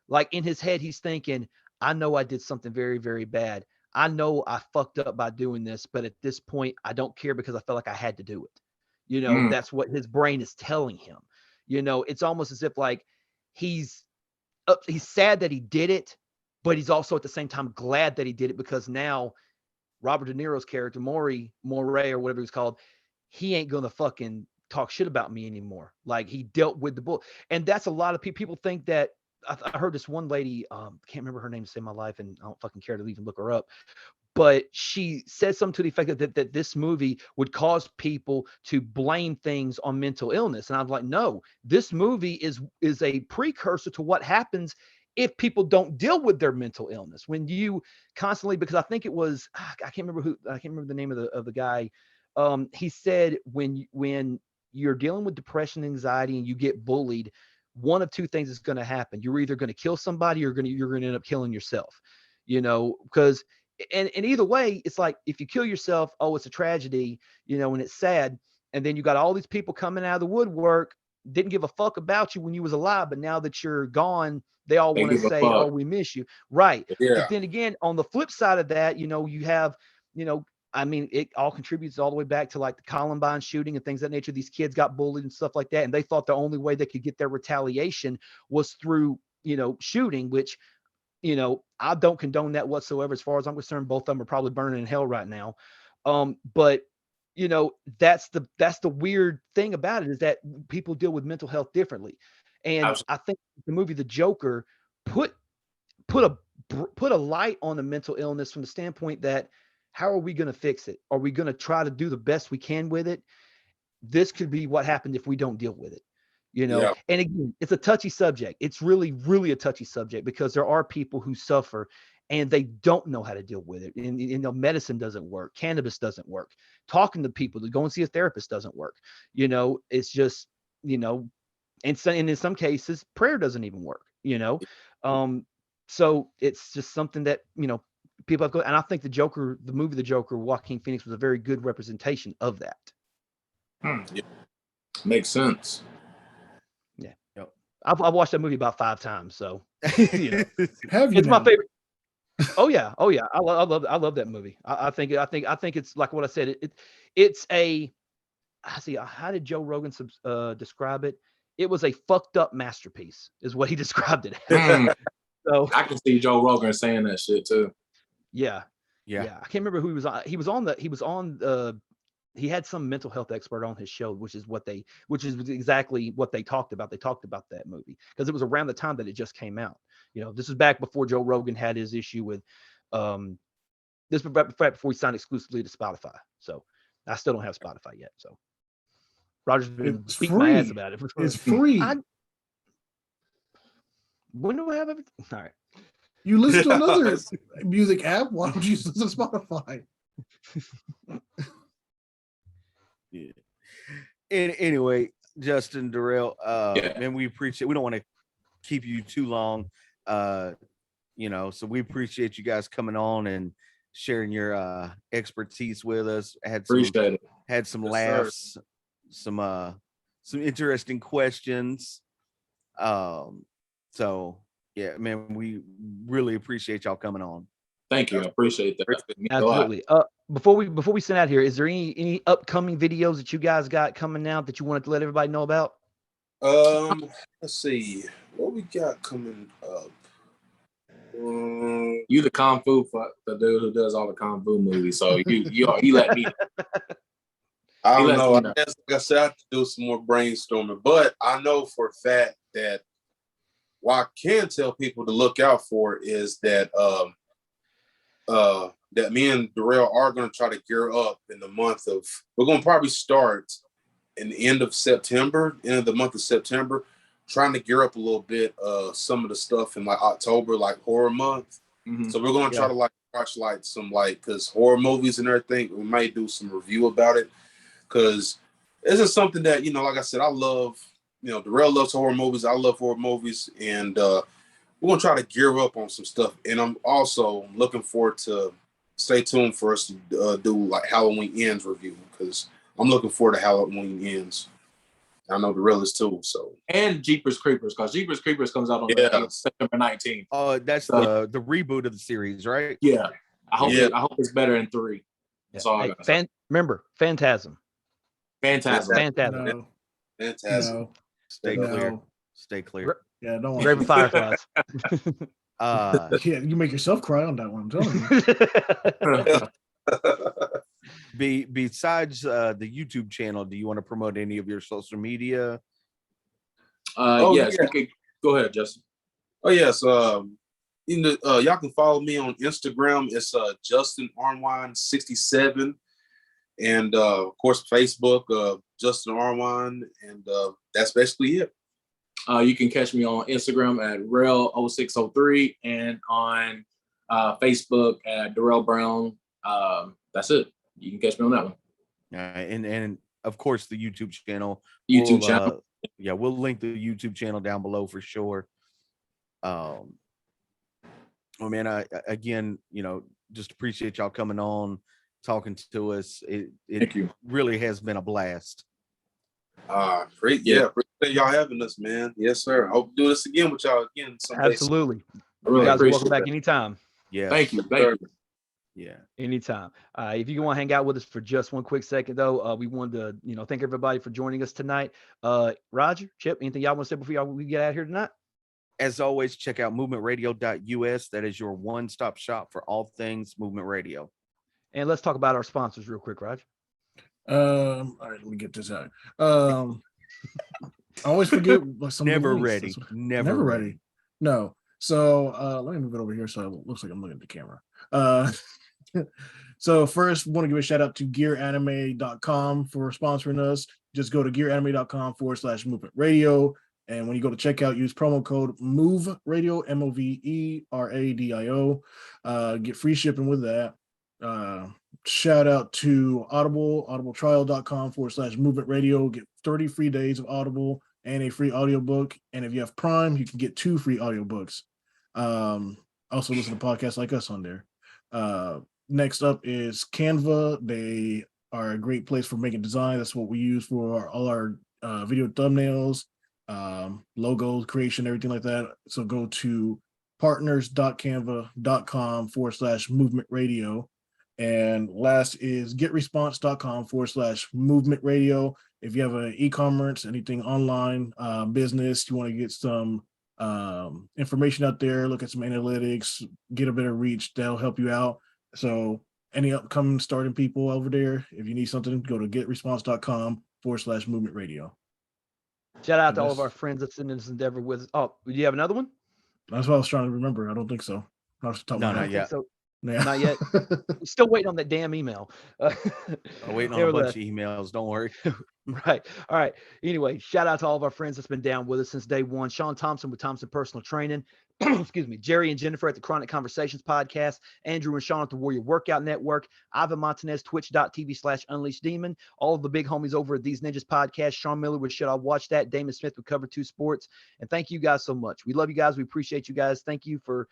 Like in his head, he's thinking, I know I did something very, very bad. I know I fucked up by doing this, but at this point, I don't care because I felt like I had to do it. That's what his brain is telling him. It's almost as if like he's sad that he did it, but he's also at the same time glad that he did it because now Robert De Niro's character, Moray, or whatever he's called, he ain't going to fucking talk shit about me anymore. Like he dealt with the bull. And that's a lot of people think that. I heard this one lady, can't remember her name to save my life, and I don't fucking care to even look her up. But she said something to the effect that this movie would cause people to blame things on mental illness. And I was like, no, this movie is a precursor to what happens if people don't deal with their mental illness. When you constantly, because I think it was, I can't remember the name of the guy. He said when you're dealing with depression, anxiety, and you get bullied, one of two things is going to happen. You're either going to kill somebody or you're going to end up killing yourself, because and either way, it's like if you kill yourself, oh, it's a tragedy, and it's sad. And then you got all these people coming out of the woodwork, didn't give a fuck about you when you was alive, but now that you're gone, they all want to say, oh, we miss you. Right. Yeah. But then again, on the flip side of that, you have, I mean, it all contributes all the way back to like the Columbine shooting and things of that nature. These kids got bullied and stuff like that. And they thought the only way they could get their retaliation was through, shooting, which, I don't condone that whatsoever. As far as I'm concerned, both of them are probably burning in hell right now. But that's the weird thing about it, is that people deal with mental health differently. And I think the movie The Joker put a light on the mental illness from the standpoint that, how are we going to fix it? Are we going to try to do the best we can with it? This could be what happened if we don't deal with it, Yeah. And again, it's a touchy subject. It's really, really a touchy subject because there are people who suffer and they don't know how to deal with it. And medicine doesn't work. Cannabis doesn't work. Talking to people to go and see a therapist doesn't work. It's just, and in some cases, prayer doesn't even work, so it's just something that, people have and I think the movie The Joker, Joaquin Phoenix, was a very good representation of that. Yeah. Makes sense. Yeah. Yep. I've watched that movie about 5 times, so Have you? It's my favorite. Oh yeah. I love that movie. I think it's like what I said. It's a. I see. How did Joe Rogan describe it? It was a fucked up masterpiece, is what he described it as. So I can see Joe Rogan saying that shit too. Yeah. I can't remember who he was on. He had some mental health expert on his show, which is exactly what they talked about. They talked about that movie because it was around the time that it just came out. This is back before Joe Rogan had his issue with, this was right before he signed exclusively to Spotify. So I still don't have Spotify yet. So Roger's been beating my ass about it. It's free. When do I have everything? All right. You listen to another music app. Why don't you listen to Spotify? Yeah. And anyway, Justin, Darrell. Yeah. Man, we appreciate. We don't want to keep you too long. So we appreciate you guys coming on and sharing your expertise with us. Appreciate it. Had some Yes, laughs, some interesting questions. So yeah, man, we really appreciate y'all coming on. Thank you. I appreciate that. It means a lot. Absolutely. Before we send out here, is there any upcoming videos that you guys got coming out that you wanted to let everybody know about? Let's see what we got coming up. You the kung fu the dude who does all the kung fu movies. So you let me. I don't lets know. me I know. guess, like I said, I have to do some more brainstorming, but I know for a fact that what I can tell people to look out for is that that me and Darrell are going to try to gear up in the month of. We're going to probably start in the end of the month of September, trying to gear up a little bit. Some of the stuff in like October, like horror month. Mhm. So we're going to try to like watch like some because horror movies and everything. We might do some review about it. Because this is something that, like I said, I love, Darrell loves horror movies. I love horror movies. And we're going to try to gear up on some stuff. And I'm also looking forward to stay tuned for us to do like Halloween Ends review. Because I'm looking forward to Halloween Ends. I know Darrell is too. So And Jeepers Creepers, because Jeepers Creepers comes out on September 19th. Oh, that's the reboot of the series, right? Yeah. I hope Yeah. I hope it's better in 3. That's all I gotta say. Remember, Phantasm. Fantastic. Phantasm. No, fantastic. no, Stay no. clear. Stay clear. Yeah, don't want Raven Fireflies. Yeah, you make yourself cry on that one. I'm telling you. Besides the YouTube channel, do you want to promote any of your social media? Yes. yeah. Okay. Go ahead, Justin. Oh yes, y'all can follow me on Instagram. It's Justin Arnwine 67, and of course Facebook Justin Arnwine, and that's basically it. You can catch me on Instagram at Rel0603 and on Facebook at Darrell Brown. That's it. You can catch me on that one. And of course the YouTube channel. YouTube channel. We'll link the YouTube channel down below for sure. Well, man, I again, just appreciate y'all coming on, talking to us. Thank you. Really has been a blast. Appreciate y'all having us, man. Yes, sir. Hope to do this again with y'all again someday. Absolutely. I really You guys are appreciate welcome back that. anytime. Yeah. Thank you. Thank you. Yeah. Anytime. If you want to hang out with us for just one quick second, though, we wanted to, thank everybody for joining us tonight. Roger, Chip, anything y'all want to say before we get out of here tonight? As always, check out movementradio.us. That is your one-stop shop for all things Movement Radio. And let's talk about our sponsors real quick, Roger. All right, let me get this out. I always forget some Never ready. Never ready. No. So let me move it over here so it looks like I'm looking at the camera. So first, want to give a shout out to gearanime.com for sponsoring us. Just go to gearanime.com/movement radio. And when you go to checkout, use promo code MOVE Radio, MOVERADIO. Get free shipping with that. Shout out to Audible, audibletrial.com/movement radio. Get 30 free days of Audible and a free audiobook. And if you have Prime, you can get 2 free audiobooks. Also listen to podcasts like us on there. Next up is Canva. They are a great place for making design. That's what we use for all our video thumbnails, logos, creation, everything like that. So go to partners.canva.com/movement radio. And last is getresponse.com/movement radio. If you have an e-commerce, anything online business, you want to get some information out there, look at some analytics, get a better reach, that'll help you out. So any upcoming starting people over there, if you need something, go to getresponse.com/movement radio. Shout out to all of our friends that's in this endeavor with us. Oh, do you have another one? That's what I was trying to remember. I don't think so. I was talking No, about not yet. So Yeah. Not yet. Still waiting on that damn email. I'm waiting on a bunch of emails. Don't worry. Right. All right. Anyway, shout out to all of our friends that's been down with us since day one. Sean Thompson with Thompson Personal Training. Excuse me. Jerry and Jennifer at the Chronic Conversations podcast. Andrew and Sean at the Warrior Workout Network. Ivan Montanez, twitch.tv/Unleashed Demon. All of the big homies over at These Ninjas podcast. Sean Miller with Should I Watch That? Damon Smith with Cover 2 Sports. And thank you guys so much. We love you guys. We appreciate you guys. Thank you for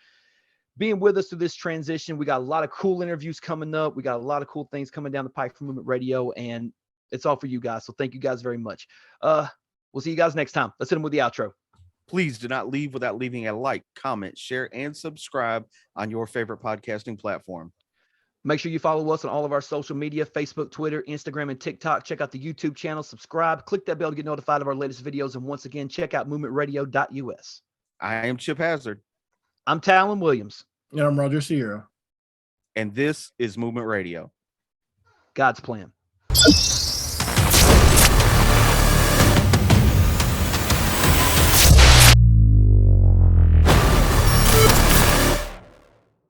being with us through this transition. We got a lot of cool interviews coming up. We got a lot of cool things coming down the pike from Movement Radio, and it's all for you guys. So thank you guys very much. We'll see you guys next time. Let's hit them with the outro. Please do not leave without leaving a like, comment, share, and subscribe on your favorite podcasting platform. Make sure you follow us on all of our social media, Facebook, Twitter, Instagram, and TikTok. Check out the YouTube channel, subscribe, click that bell to get notified of our latest videos. And once again, check out movementradio.us. I am Chip Hazard. I'm Talon Williams. And I'm Roger Sierra. And this is Movement Radio. God's plan.